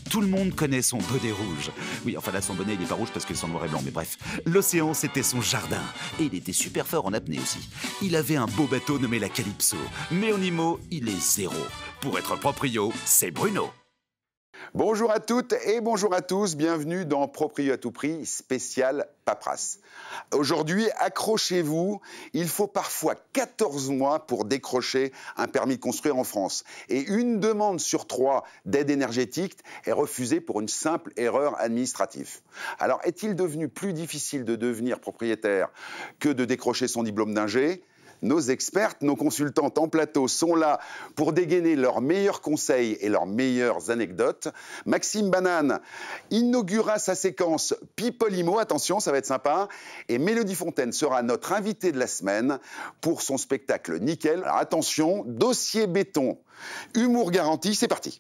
Tout le monde connaît son bonnet rouge. Oui, enfin là, son bonnet, il est pas rouge parce qu'il est en noir et blanc, mais bref. L'océan, c'était son jardin. Et il était super fort en apnée aussi. Il avait un beau bateau nommé la Calypso. Mais en IMO, il est zéro. Pour être proprio, c'est Bruno. Bonjour à toutes et bonjour à tous, bienvenue dans Proprio à tout prix spécial paperasse. Aujourd'hui, accrochez-vous, il faut parfois 14 mois pour décrocher un permis de construire en France. Et une demande sur 3 d'aide énergétique est refusée pour une simple erreur administrative. Alors, est-il devenu plus difficile de devenir propriétaire que de décrocher son diplôme d'ingé ? Nos expertes, nos consultantes en plateau sont là pour dégainer leurs meilleurs conseils et leurs meilleures anecdotes. Maxime Banane inaugurera sa séquence People Imo, attention, ça va être sympa. Et Mélodie Fontaine sera notre invitée de la semaine pour son spectacle Nickel. Alors attention, dossier béton, humour garanti, c'est parti.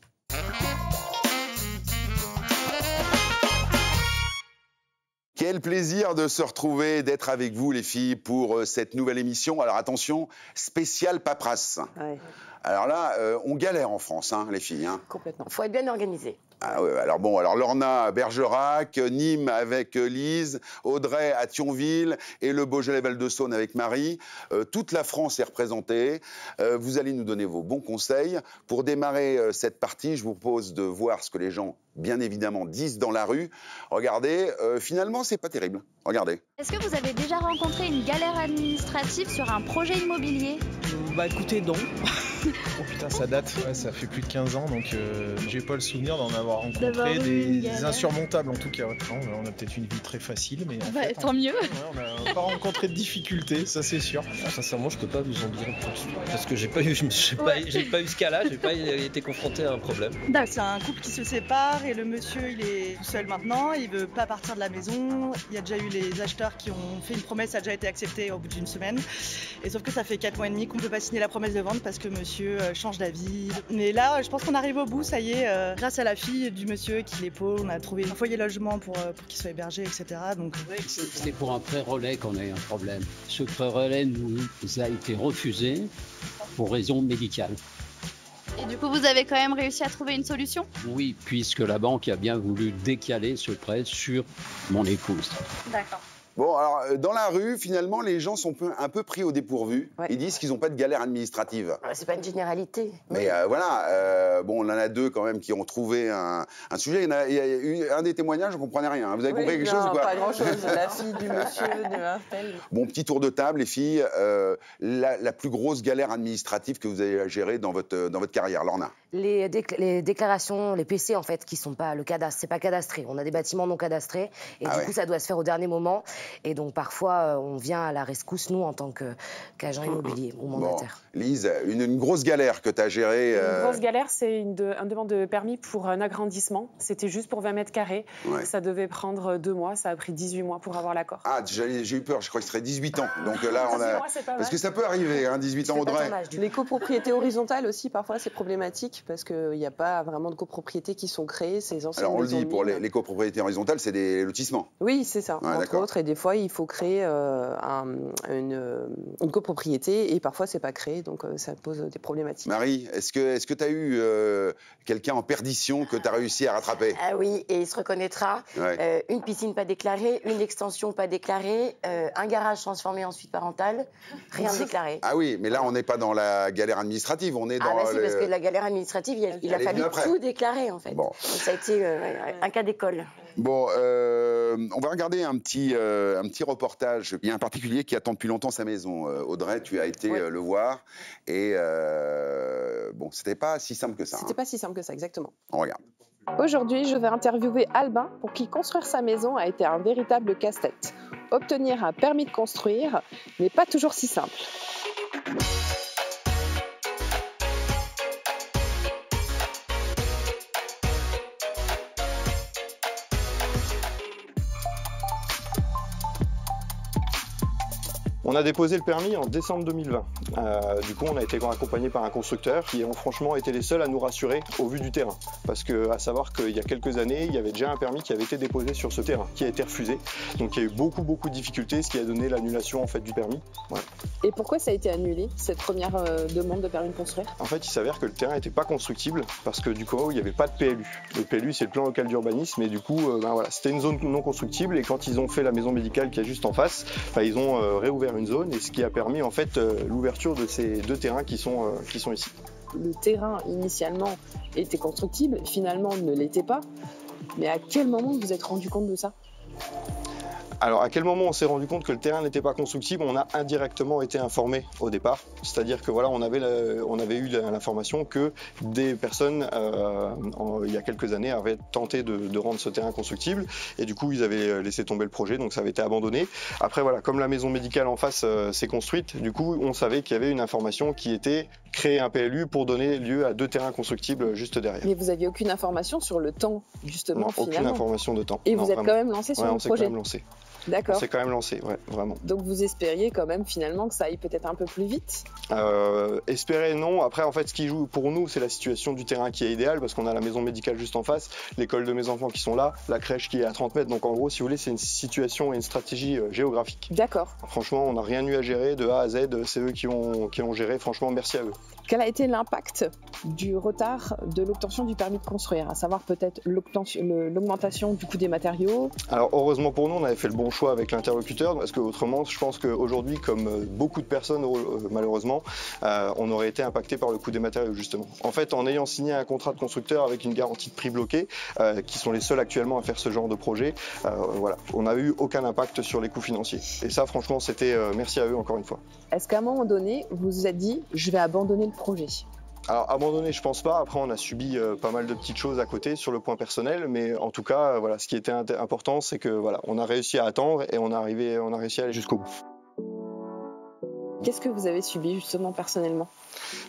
Quel plaisir de se retrouver, d'être avec vous les filles pour cette nouvelle émission. Alors attention, spécial paperasse. Ouais. Alors là, on galère en France, hein, les filles. Hein. Complètement. Il faut être bien organisé. Ah ouais, alors bon, alors Lorna à Bergerac, Nîmes avec Lise, Audrey à Thionville et le Beaujolais-Val-de-Saône avec Marie. Toute la France est représentée. Vous allez nous donner vos bons conseils. Pour démarrer cette partie, je vous propose de voir ce que les gens, bien évidemment, disent dans la rue. Regardez, finalement, c'est pas terrible. Regardez. Est-ce que vous avez déjà rencontré une galère administrative sur un projet immobilier ? Bah écoutez, non. Oh putain, ça date, ouais, ça fait plus de 15 ans, donc j'ai pas le souvenir d'en avoir rencontré des insurmontables en tout cas. Ouais. Non, on a peut-être une vie très facile, mais en fait, tant mieux. Ouais, on n'a pas rencontré de difficultés, ça c'est sûr. Sincèrement, je peux pas vous en dire plus, parce que j'ai pas eu ce cas-là, j'ai pas été confronté à un problème. C'est un couple qui se sépare et le monsieur il est tout seul maintenant, il veut pas partir de la maison. Il y a déjà eu les acheteurs qui ont fait une promesse, ça a déjà été accepté au bout d'une semaine. Et sauf que ça fait 4 mois et demi qu'on peut pas signer la promesse de vente parce que monsieur change d'avis. Mais là, je pense qu'on arrive au bout, ça y est, grâce à la fille du monsieur qui l'épaule, on a trouvé un foyer logement pour qu'il soit hébergé, etc. Donc, c'est pour un prêt relais qu'on a eu un problème. Ce prêt relais nous a été refusé pour raison médicale. Et du coup, vous avez quand même réussi à trouver une solution ? Oui, puisque la banque a bien voulu décaler ce prêt sur mon épouse. D'accord. Bon, alors, dans la rue, finalement, les gens sont un peu pris au dépourvu. Ouais. Ils disent qu'ils n'ont pas de galère administrative. C'est pas une généralité. Mais voilà, bon, on en a 2 quand même qui ont trouvé un sujet. Il y a eu un des témoignages, je ne comprenais rien. Vous avez compris quelque chose ou quoi ? Pas grand-chose. La fille du monsieur de Martel. Bon, petit tour de table, les filles. La plus grosse galère administrative que vous avez gérée dans votre carrière, Lorna ? Les déclarations, les PC en fait, qui sont pas le cadastre, c'est pas cadastré. On a des bâtiments non cadastrés et du coup ça doit se faire au dernier moment. Et donc parfois on vient à la rescousse nous en tant qu'agent immobilier ou mandataire. Bon. Lise, une grosse galère que tu as gérée. Une grosse galère, c'est une demande de permis pour un agrandissement. C'était juste pour 20 mètres carrés. Ouais. Ça devait prendre 2 mois. Ça a pris 18 mois pour avoir l'accord. Ah, j'ai eu peur. Je crois que ce serait 18 ans. Donc là, on a. Parce que ça peut arriver, hein, 18 ans, Audrey. Les copropriétés horizontales aussi, parfois, c'est problématique parce qu'il n'y a pas vraiment de copropriétés qui sont créées. Ces anciennes Alors on le dit, pour les copropriétés horizontales, c'est des lotissements. Oui, c'est ça, ouais, entre autres. Et des fois, il faut créer une copropriété et parfois, c'est pas créé. Donc ça pose des problématiques. Marie, est-ce que tu as eu quelqu'un en perdition que tu as réussi à rattraper ? Ah oui, et il se reconnaîtra. Ouais. Une piscine pas déclarée, une extension pas déclarée, un garage transformé en suite parentale, rien déclaré. Ah oui, mais là, on n'est pas dans la galère administrative, on est dans... parce que la galère administrative, il a fallu tout déclarer, en fait. Bon. Ça a été un cas d'école. Bon, on va regarder un petit reportage. Il y a un particulier qui attend depuis longtemps sa maison. Audrey, tu as été le voir. Et bon, c'était pas si simple que ça. C'était pas si simple que ça, exactement. On regarde. Aujourd'hui, je vais interviewer Albin, pour qui construire sa maison a été un véritable casse-tête. Obtenir un permis de construire n'est pas toujours si simple. On a déposé le permis en décembre 2020. Du coup, on a été accompagné par un constructeur qui ont franchement été les seuls à nous rassurer au vu du terrain. Parce que, à savoir qu'il y a quelques années, il y avait déjà un permis qui avait été déposé sur ce terrain, qui a été refusé. Donc il y a eu beaucoup de difficultés, ce qui a donné l'annulation en fait du permis. Voilà. Et pourquoi ça a été annulé, cette première demande de permis de construire? En fait, il s'avère que le terrain n'était pas constructible parce que du coup, il n'y avait pas de PLU. Le PLU, c'est le plan local d'urbanisme, et du coup, voilà, c'était une zone non constructible. Et quand ils ont fait la maison médicale qui est juste en face, ils ont réouvert une zone, et ce qui a permis en fait l'ouverture de ces deux terrains qui sont ici. Le terrain initialement était constructible, finalement ne l'était pas. Mais à quel moment vous vous êtes rendu compte de ça? Alors, à quel moment on s'est rendu compte que le terrain n'était pas constructible? On a indirectement été informé au départ. C'est-à-dire que voilà, on avait eu l'information que des personnes, il y a quelques années, avaient tenté de rendre ce terrain constructible. Et du coup, ils avaient laissé tomber le projet, donc ça avait été abandonné. Après, voilà, comme la maison médicale en face s'est construite, du coup, on savait qu'il y avait une information qui était créer un PLU pour donner lieu à deux terrains constructibles juste derrière. Mais vous n'aviez aucune information sur le temps, justement, non, finalement. Aucune information de temps. Et vous êtes quand même lancé sur le projet? On s'est quand même lancé. D'accord. On s'est quand même lancé, ouais, vraiment. Donc vous espériez quand même finalement que ça aille peut-être un peu plus vite? Espérer, non. Après, en fait, ce qui joue pour nous, c'est la situation du terrain qui est idéale, parce qu'on a la maison médicale juste en face, l'école de mes enfants qui sont là, la crèche qui est à 30 mètres. Donc en gros, si vous voulez, c'est une situation et une stratégie géographique. D'accord. Franchement, on n'a rien eu à gérer de A à Z. C'est eux qui ont géré. Franchement, merci à eux. Quel a été l'impact du retard de l'obtention du permis de construire, à savoir peut-être l'augmentation du coût des matériaux? Alors heureusement pour nous, on avait fait le bon choix avec l'interlocuteur, parce que autrement, je pense qu'aujourd'hui, comme beaucoup de personnes malheureusement, on aurait été impacté par le coût des matériaux justement. En fait, en ayant signé un contrat de constructeur avec une garantie de prix bloqué, qui sont les seuls actuellement à faire ce genre de projet, voilà, on n'a eu aucun impact sur les coûts financiers. Et ça, franchement, c'était merci à eux encore une fois. Est-ce qu'à un moment donné, vous vous êtes dit, je vais abandonner le projet? Alors abandonner, je pense pas. Après, on a subi pas mal de petites choses à côté sur le point personnel, mais en tout cas, voilà, ce qui était important, c'est que voilà, on a réussi à attendre et on a réussi à aller jusqu'au bout. Qu'est-ce que vous avez subi justement personnellement?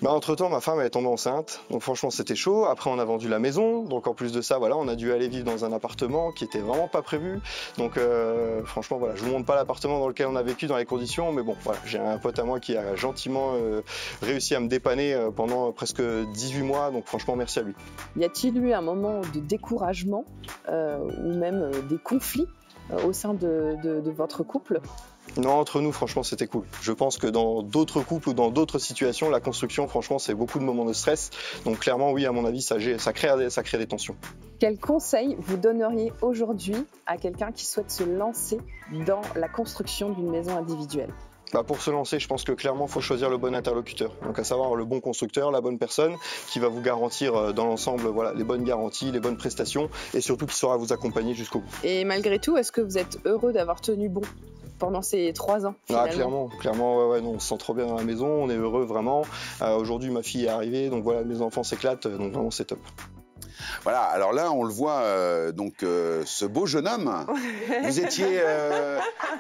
Entre-temps, ma femme elle est tombée enceinte, donc franchement c'était chaud. Après on a vendu la maison, donc en plus de ça, voilà, on a dû aller vivre dans un appartement qui était vraiment pas prévu. Donc franchement voilà, je vous montre pas l'appartement dans lequel on a vécu dans les conditions, mais bon voilà, j'ai un pote à moi qui a gentiment réussi à me dépanner pendant presque 18 mois, donc franchement merci à lui. Y a-t-il eu un moment de découragement ou même des conflits au sein de votre couple? Non, entre nous, franchement, c'était cool. Je pense que dans d'autres couples ou dans d'autres situations, la construction, franchement, c'est beaucoup de moments de stress. Donc clairement, oui, à mon avis, ça crée des tensions. Quel conseil vous donneriez aujourd'hui à quelqu'un qui souhaite se lancer dans la construction d'une maison individuelle? Pour se lancer, je pense que clairement, il faut choisir le bon interlocuteur. Donc à savoir le bon constructeur, la bonne personne qui va vous garantir dans l'ensemble voilà, les bonnes garanties, les bonnes prestations et surtout qui saura vous accompagner jusqu'au bout. Et malgré tout, est-ce que vous êtes heureux d'avoir tenu bon pendant ces 3 ans? Clairement, ouais, non, on se sent trop bien dans la maison, on est heureux vraiment. Aujourd'hui, ma fille est arrivée, donc voilà, mes enfants s'éclatent, donc vraiment c'est top. Voilà, alors là, on le voit, ce beau jeune homme. Vous étiez...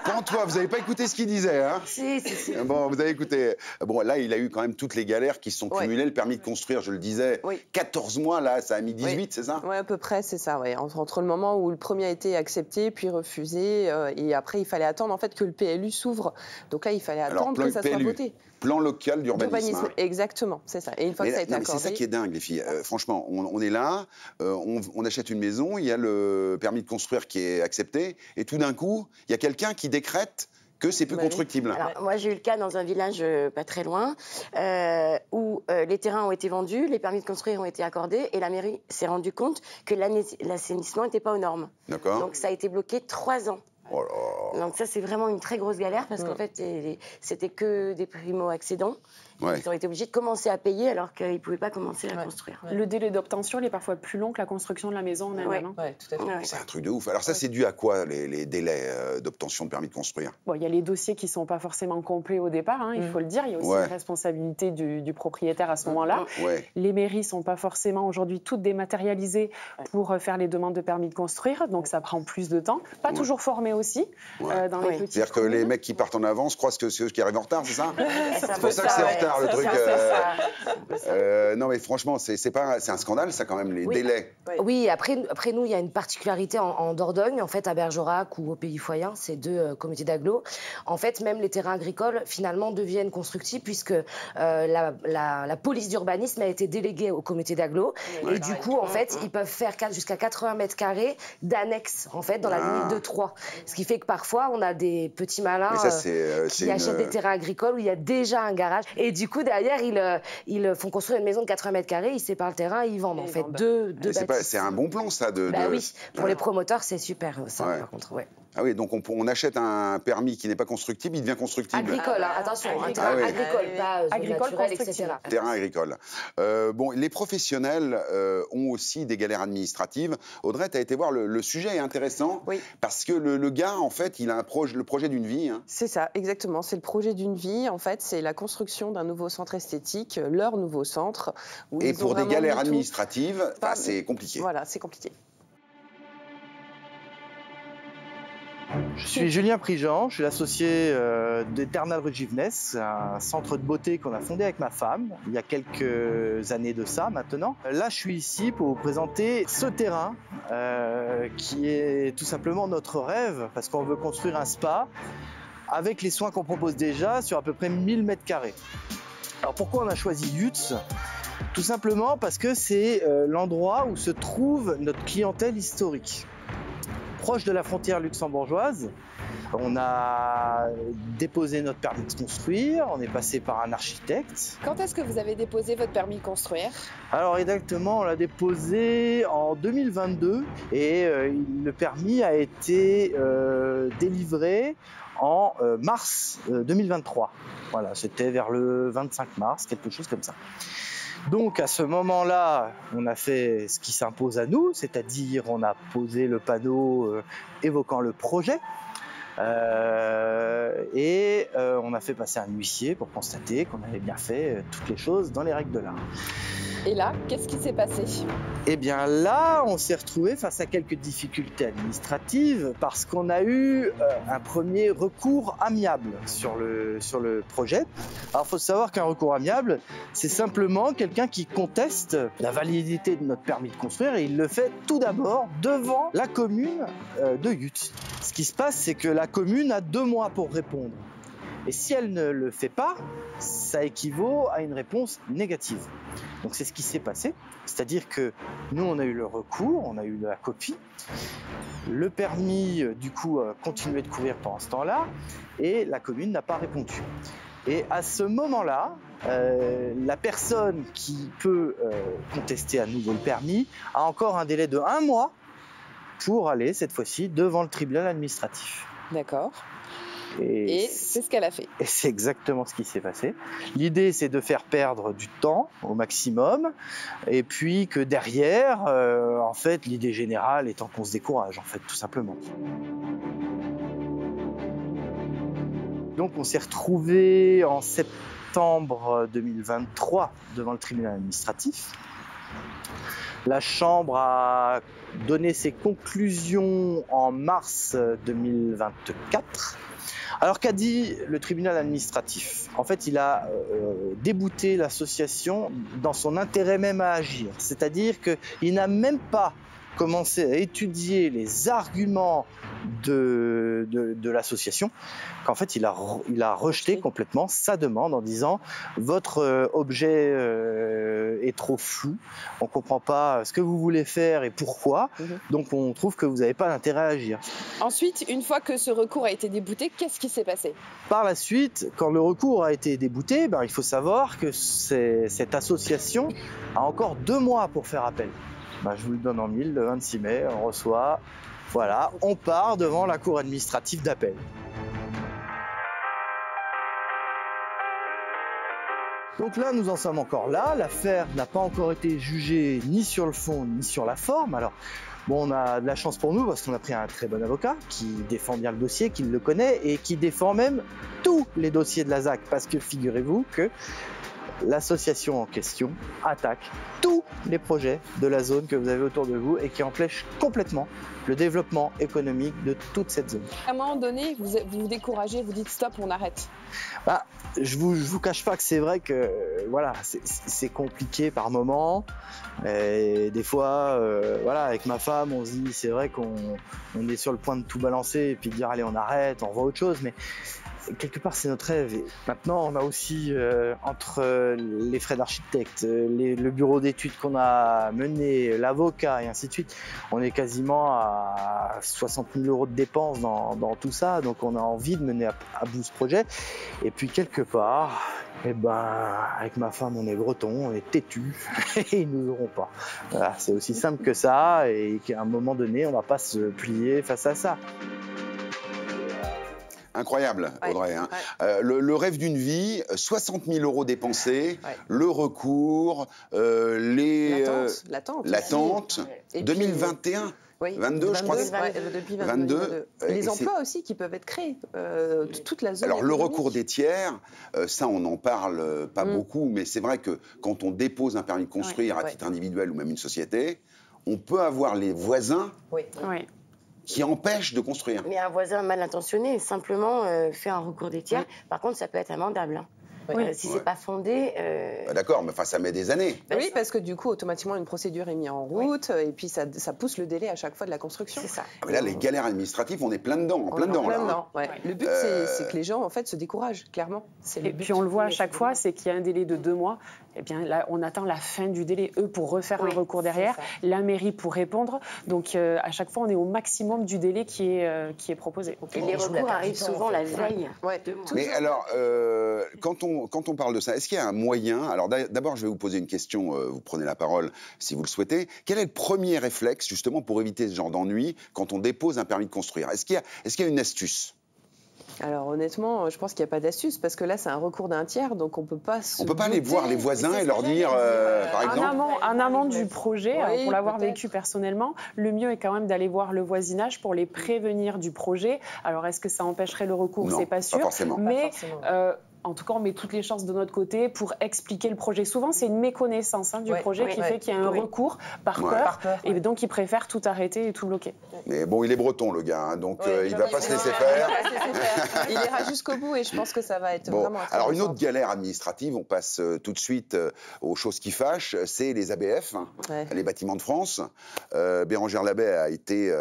Pantois, vous n'avez pas écouté ce qu'il disait, hein? Si. Bon, vous avez écouté. Bon, là, il a eu quand même toutes les galères qui se sont cumulées. Le permis de construire, je le disais, 14 mois, là, ça a mis 18, c'est ça? Oui, à peu près, c'est ça, ouais. Entre le moment où le premier a été accepté, puis refusé, et après, il fallait attendre, en fait, que le PLU s'ouvre. Donc là, il fallait attendre que ça soit voté. Plan local d'urbanisme. Hein. Exactement, c'est ça. Et une fois que ça a été accordé... C'est ça qui est dingue, les filles. Franchement, on est là, on achète une maison, il y a le permis de construire qui est accepté, et tout d'un coup, il y a quelqu'un qui décrète que c'est plus constructible. Alors, moi, j'ai eu le cas dans un village pas très loin où les terrains ont été vendus, les permis de construire ont été accordés et la mairie s'est rendue compte que l'assainissement n'était pas aux normes. D'accord. Donc, ça a été bloqué 3 ans. Oh là. Donc ça, c'est vraiment une très grosse galère parce qu'en fait, c'était que des primo-accédants. Ouais. Ils ont été obligés de commencer à payer alors qu'ils ne pouvaient pas commencer à construire. Le délai d'obtention, il est parfois plus long que la construction de la maison en elle-même. Ouais, tout à fait. C'est un truc de ouf. Alors ça, c'est dû à quoi, les délais d'obtention de permis de construire? Bon, il y a les dossiers qui ne sont pas forcément complets au départ, hein, il faut le dire. Il y a aussi une responsabilité du propriétaire à ce moment-là. Les mairies ne sont pas forcément aujourd'hui toutes dématérialisées pour faire les demandes de permis de construire, donc ça prend plus de temps. Pas toujours formés aussi dans les petites C'est-à-dire que les mecs qui partent en avance croient que c'est eux qui arrivent en retard, c'est ça? C'est pour ça que c'est en retard. tard le truc. Non mais franchement, c'est un scandale ça quand même, les délais. Oui, après nous, il y a une particularité en Dordogne, en fait, à Bergerac ou au Pays Foyen, ces deux comités d'agglo. En fait, même les terrains agricoles, finalement, deviennent constructibles puisque la police d'urbanisme a été déléguée au comité d'agglo. Et du coup, en fait, ils peuvent faire jusqu'à 80 mètres carrés d'annexes, en fait, dans la limite de 3. Ce qui fait que parfois, on a des petits malins qui achètent des terrains agricoles où il y a déjà un garage. Et du coup, derrière, ils font construire une maison de 80 mètres carrés, ils séparent le terrain, ils vendent, en fait, deux bâtiments. C'est un bon plan, ça. Oui, pour les promoteurs, c'est super, ça, par contre, Ah oui, donc on achète un permis qui n'est pas constructible, il devient constructible. Agricole, attention, un terrain agricole, pas agricole, naturel, etc. Terrain agricole. Bon, les professionnels ont aussi des galères administratives. Audrey, tu as été voir, le sujet est intéressant parce que le gars, en fait, il a le projet d'une vie. Hein. C'est ça, exactement. C'est le projet d'une vie. En fait, c'est la construction d'un nouveau centre esthétique, leur nouveau centre. Et pour des galères administratives, c'est compliqué. Voilà, c'est compliqué. Je suis Julien Prigent, je suis l'associé d'Eternal Rejuveness, un centre de beauté qu'on a fondé avec ma femme il y a quelques années de ça maintenant. Là, je suis ici pour vous présenter ce terrain qui est tout simplement notre rêve parce qu'on veut construire un spa avec les soins qu'on propose déjà sur à peu près 1000 mètres carrés. Alors pourquoi on a choisi Yutz ? Tout simplement parce que c'est l'endroit où se trouve notre clientèle historique. Proche de la frontière luxembourgeoise, on a déposé notre permis de construire, on est passé par un architecte. Quand est-ce que vous avez déposé votre permis de construire? Alors exactement, on l'a déposé en 2022 et le permis a été délivré en mars 2023. Voilà, c'était vers le 25 mars, quelque chose comme ça. Donc à ce moment-là, on a fait ce qui s'impose à nous, c'est-à-dire on a posé le panneau évoquant le projet et on a fait passer un huissier pour constater qu'on avait bien fait toutes les choses dans les règles de l'art. Et là, qu'est-ce qui s'est passé? Eh bien là, on s'est retrouvé face à quelques difficultés administratives parce qu'on a eu un premier recours amiable sur le projet. Alors il faut savoir qu'un recours amiable, c'est simplement quelqu'un qui conteste la validité de notre permis de construire et il le fait tout d'abord devant la commune de Yutz. Ce qui se passe, c'est que la commune a 2 mois pour répondre. Et si elle ne le fait pas, ça équivaut à une réponse négative. Donc c'est ce qui s'est passé, c'est-à-dire que nous on a eu le recours, on a eu la copie, le permis du coup continuait de courir pendant ce temps-là et la commune n'a pas répondu. Et à ce moment-là, la personne qui peut contester à nouveau le permis a encore un délai de 1 mois pour aller cette fois-ci devant le tribunal administratif. D'accord. Et c'est ce qu'elle a fait. Et c'est exactement ce qui s'est passé. L'idée, c'est de faire perdre du temps au maximum, et puis que derrière, en fait, l'idée générale étant qu'on se décourage, en fait, tout simplement. Donc, on s'est retrouvé en septembre 2023 devant le tribunal administratif. La Chambre a donné ses conclusions en mars 2024. Alors qu'a dit le tribunal administratif? En fait, il a débouté l'association dans son intérêt même à agir. C'est-à-dire qu'il n'a même pas commencé à étudier les arguments de l'association, qu'en fait il a rejeté complètement sa demande en disant votre objet est trop flou, on ne comprend pas ce que vous voulez faire et pourquoi, donc on trouve que vous n'avez pas d'intérêt à agir. Ensuite, une fois que ce recours a été débouté, qu'est-ce qui s'est passé? Par la suite, quand le recours a été débouté, il faut savoir que cette association a encore 2 mois pour faire appel. Je vous le donne en mille, le 26 mai, on reçoit, voilà, on part devant la cour administrative d'appel. Donc là, nous en sommes encore là, l'affaire n'a pas encore été jugée ni sur le fond ni sur la forme. Alors, bon, on a de la chance pour nous parce qu'on a pris un très bon avocat qui défend bien le dossier, qui le connaît et qui défend même tous les dossiers de la ZAC parce que figurez-vous que l'association en question attaque tous les projets de la zone que vous avez autour de vous et qui empêche complètement le développement économique de toute cette zone. À un moment donné, vous vous découragez, vous dites stop, on arrête. je vous cache pas que c'est vrai que voilà, c'est compliqué par moments. Et des fois, voilà, avec ma femme, on se dit, c'est vrai qu'on est sur le point de tout balancer et puis de dire allez, on arrête, on voit autre chose. Mais quelque part, c'est notre rêve. Et maintenant, on a aussi, entre les frais d'architecte, le bureau d'études qu'on a mené, l'avocat et ainsi de suite, on est quasiment à 60 000 € de dépenses dans tout ça. Donc, on a envie de mener à bout ce projet. Et puis, quelque part, eh ben, avec ma femme, on est breton, on est têtu et ils nous auront pas. Voilà, c'est aussi simple que ça et qu'à un moment donné, on va pas se plier face à ça. Incroyable, Audrey. Hein. Le rêve d'une vie, 60 000 € dépensés, le recours, l'attente, 2021. Oui, 22, je crois. Depuis 22. Les emplois aussi qui peuvent être créés, toute la zone. Alors le recours des tiers, ça on n'en parle pas beaucoup, mais c'est vrai que quand on dépose un permis de construire à titre individuel ou même une société, on peut avoir les voisins qui empêchent de construire. Mais un voisin mal intentionné, simplement fait un recours des tiers. Par contre, ça peut être amendable. Hein. Si c'est pas fondé... D'accord, mais ça met des années. Oui, parce que du coup, automatiquement, une procédure est mise en route et puis ça pousse le délai à chaque fois de la construction. C'est ça. Mais là, les galères administratives, on est plein dedans, en plein dedans. Le but, c'est que les gens, en fait, se découragent, clairement. Et puis, on le voit à chaque fois, c'est qu'il y a un délai de 2 mois. Eh bien, là, on attend la fin du délai, eux, pour refaire un recours derrière, la mairie pour répondre. Donc, à chaque fois, on est au maximum du délai qui est proposé. Et les recours arrivent souvent la veille. Mais alors, quand on parle de ça, est-ce qu'il y a un moyen... Alors d'abord, je vais vous poser une question, vous prenez la parole si vous le souhaitez. Quel est le premier réflexe, justement, pour éviter ce genre d'ennui quand on dépose un permis de construire? Est-ce qu'il y a une astuce? Alors honnêtement, je pense qu'il n'y a pas d'astuce parce que là, c'est un recours d'un tiers, donc on ne peut pas On ne peut pas aller voir les voisins et leur dire, par exemple... En amont du projet, pour l'avoir vécu personnellement, le mieux est quand même d'aller voir le voisinage pour les prévenir du projet. Alors, est-ce que ça empêcherait le recours? C'est pas sûr. Pas forcément. Mais... en tout cas, on met toutes les chances de notre côté pour expliquer le projet. Souvent, c'est une méconnaissance du projet qui fait qu'il y a un recours par peur. Et donc, ils préfèrent tout arrêter et tout bloquer. Mais bon, il est breton, le gars, hein, donc il ne va pas se laisser faire. Il ira jusqu'au bout et je pense que ça va être vraiment... Alors, une autre galère administrative, on passe tout de suite aux choses qui fâchent, c'est les ABF, les bâtiments de France. Bérengère Labbé a été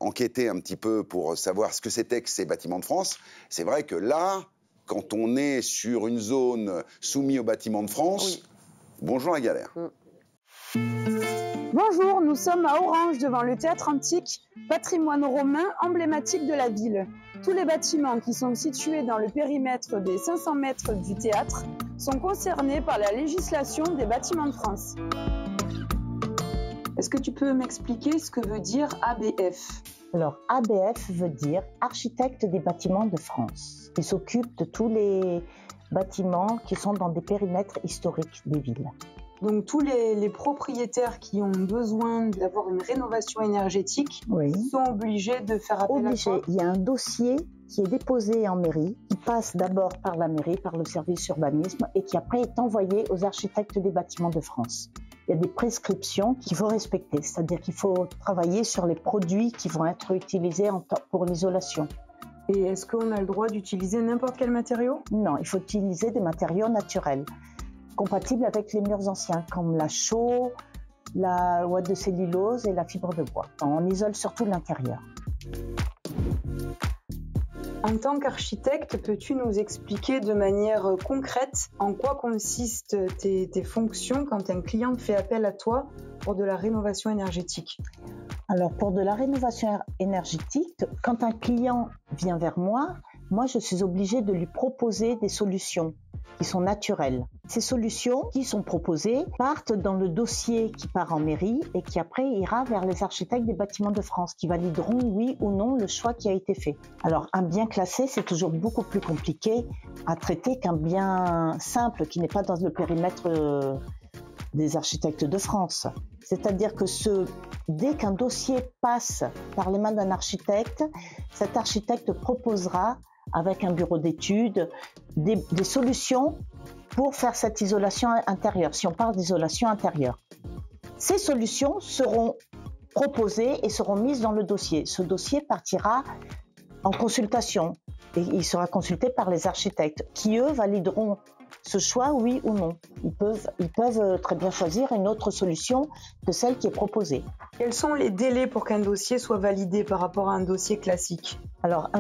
enquêtée un petit peu pour savoir ce que c'était que ces bâtiments de France. C'est vrai que là... Quand on est sur une zone soumise aux bâtiments de France, bonjour la galère. Bonjour, nous sommes à Orange devant le théâtre antique, patrimoine romain emblématique de la ville. Tous les bâtiments qui sont situés dans le périmètre des 500 mètres du théâtre sont concernés par la législation des bâtiments de France. Est-ce que tu peux m'expliquer ce que veut dire ABF ? Alors, ABF veut dire Architecte des bâtiments de France. Il s'occupe de tous les bâtiments qui sont dans des périmètres historiques des villes. Donc, tous les propriétaires qui ont besoin d'avoir une rénovation énergétique sont obligés de faire appel à toi. Il y a un dossier qui est déposé en mairie, qui passe d'abord par la mairie, par le service urbanisme, et qui après est envoyé aux architectes des bâtiments de France. Il y a des prescriptions qu'il faut respecter, c'est-à-dire qu'il faut travailler sur les produits qui vont être utilisés pour l'isolation. Et est-ce qu'on a le droit d'utiliser n'importe quel matériau? Non, il faut utiliser des matériaux naturels, compatibles avec les murs anciens, comme la chaux, la ouate de cellulose et la fibre de bois. On isole surtout l'intérieur. En tant qu'architecte, peux-tu nous expliquer de manière concrète en quoi consistent tes fonctions quand un client fait appel à toi pour de la rénovation énergétique? Alors, pour de la rénovation énergétique, quand un client vient vers moi, je suis obligée de lui proposer des solutions qui sont naturelles. Ces solutions qui sont proposées partent dans le dossier qui part en mairie et qui après ira vers les architectes des bâtiments de France qui valideront oui ou non le choix qui a été fait. Alors un bien classé, c'est toujours beaucoup plus compliqué à traiter qu'un bien simple qui n'est pas dans le périmètre des architectes de France. C'est-à-dire que dès qu'un dossier passe par les mains d'un architecte, cet architecte proposera avec un bureau d'études des solutions pour faire cette isolation intérieure, si on parle d'isolation intérieure. Ces solutions seront proposées et seront mises dans le dossier. Ce dossier partira en consultation Et il sera consulté par les architectes qui, eux, valideront ce choix, oui ou non. Ils peuvent très bien choisir une autre solution que celle qui est proposée. Quels sont les délais pour qu'un dossier soit validé par rapport à un dossier classique? Alors,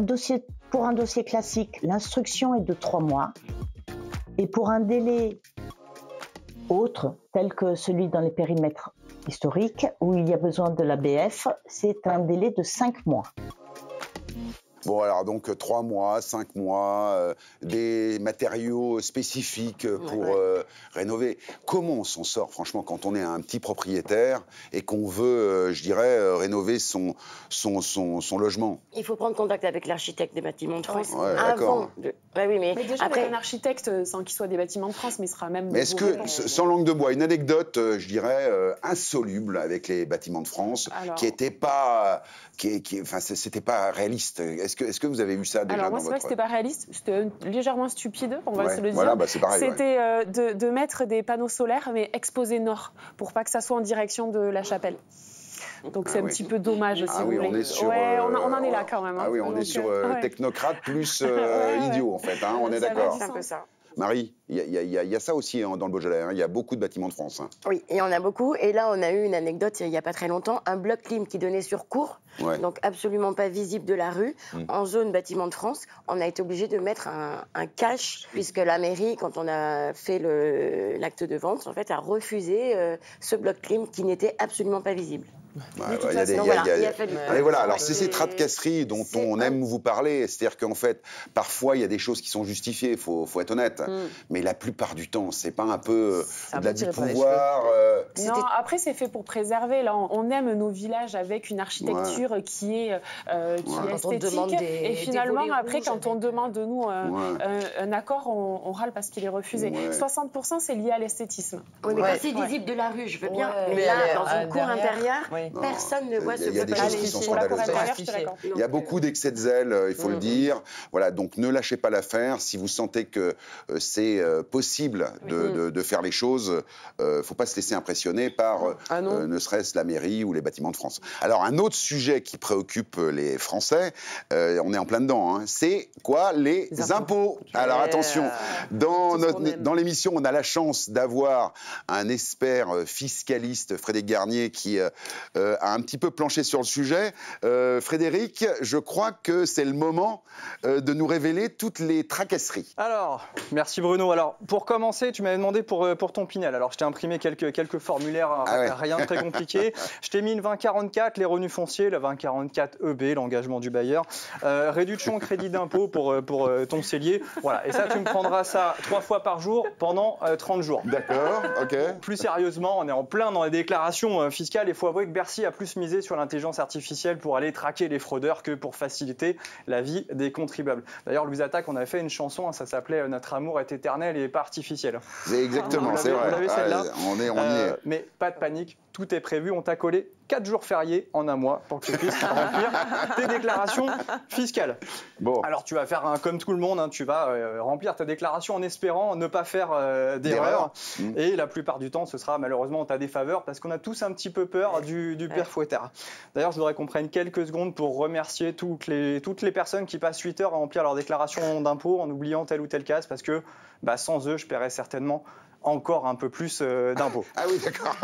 pour un dossier classique, l'instruction est de 3 mois. Et pour un délai autre, tel que celui dans les périmètres historiques, où il y a besoin de l'ABF, c'est un délai de 5 mois. Bon, alors donc 3 mois, 5 mois, des matériaux spécifiques pour rénover. Comment on s'en sort, franchement, quand on est un petit propriétaire et qu'on veut, je dirais, rénover son logement? Il faut prendre contact avec l'architecte des bâtiments de France avant. Mais déjà, après, avec un architecte, sans qu'il soit des bâtiments de France, mais il sera même... Mais est-ce que, sans langue de bois, une anecdote, je dirais, insoluble avec les bâtiments de France, alors... qui n'était pas... Enfin, c'était pas réaliste. Est-ce que vous avez eu ça déjà? Alors moi, c'est vrai que c'était pas réaliste, c'était légèrement stupide, on va se le dire. Voilà, c'est pareil. C'était de mettre des panneaux solaires, mais exposés nord, pour pas que ça soit en direction de la chapelle. Donc c'est un petit peu dommage, si vous voulez. On est sur, on en est là quand même. Hein. Ah oui, on est sur technocrate plus idiot, en fait. Hein, on est d'accord. C'est un peu ça. Marie, il y a ça aussi dans le Beaujolais, hein. Il y a beaucoup de bâtiments de France. Hein. Oui, il y en a beaucoup. Et là, on a eu une anecdote il n'y a pas très longtemps. Un bloc clim qui donnait sur cour, donc absolument pas visible de la rue, en zone bâtiment de France. On a été obligé de mettre un cache, puisque la mairie, quand on a fait l'acte de vente, en fait, a refusé ce bloc clim qui n'était absolument pas visible. Alors c'est ces tracasseries dont on aime vous parler, c'est-à-dire qu'en fait, parfois il y a des choses qui sont justifiées, faut être honnête, mais la plupart du temps, c'est pas un peu de la du pouvoir. Non, après c'est fait pour préserver. Là, on aime nos villages avec une architecture qui est esthétique. Et finalement, après, quand on demande de nous un accord, on râle parce qu'il est refusé. 60% c'est lié à l'esthétisme. Oui, mais quand c'est visible de la rue, je veux bien. Mais là, dans une cour intérieure. Personne ne voit ce que il y a beaucoup d'excès de zèle, il faut le dire. Voilà, donc ne lâchez pas l'affaire. Si vous sentez que c'est possible de faire les choses, faut pas se laisser impressionner par ne serait-ce la mairie ou les bâtiments de France. Alors un autre sujet qui préoccupe les Français, on est en plein dedans, hein, c'est quoi? Les impôts. Alors attention, dans l'émission, on a la chance d'avoir un expert fiscaliste, Frédéric Garnier, qui a un petit peu planché sur le sujet. Frédéric, je crois que c'est le moment de nous révéler toutes les tracasseries. Alors, merci Bruno. Alors, pour commencer, tu m'avais demandé pour ton Pinel. Alors, je t'ai imprimé quelques formulaires, rien de très compliqué. Je t'ai mis une 2044, les revenus fonciers, la 2044 EB, l'engagement du bailleur, réduction crédit d'impôt pour ton cellier. Voilà, et ça, tu me prendras ça 3 fois par jour pendant 30 jours. D'accord, ok. Plus sérieusement, on est en plein dans les déclarations fiscales. Il faut avouer que Bercy a plus misé sur l'intelligence artificielle pour aller traquer les fraudeurs que pour faciliter la vie des contribuables. D'ailleurs, Louise Attaque, on avait fait une chanson, ça s'appelait « Notre amour est éternel et pas artificiel ». Exactement, c'est vrai. On l'avait celle-là. On y est. Mais pas de panique, tout est prévu. On t'a collé 4 jours fériés en un mois pour que tu puisses remplir tes déclarations fiscales. Bon. Alors, tu vas faire comme tout le monde, hein, tu vas remplir ta déclaration en espérant ne pas faire d'erreur. Et la plupart du temps, ce sera malheureusement en ta défaveur parce qu'on a tous un petit peu peur du père fouettard. D'ailleurs, je voudrais qu'on prenne quelques secondes pour remercier toutes les personnes qui passent 8 heures à remplir leur déclaration d'impôt en oubliant telle ou telle case parce que sans eux, je paierais certainement encore un peu plus d'impôts. Ah oui, d'accord.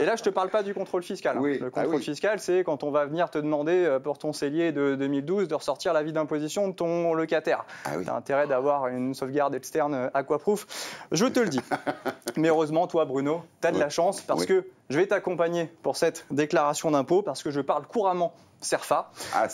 Et là, je ne te parle pas du contrôle fiscal. Oui. Le contrôle fiscal, c'est quand on va venir te demander pour ton cellier de 2012 de ressortir l'avis d'imposition de ton locataire. Tu as intérêt d'avoir une sauvegarde externe aquaproof. Je te le dis. Mais heureusement, toi, Bruno, tu as de la chance parce que je vais t'accompagner pour cette déclaration d'impôt parce que je parle couramment CERFA.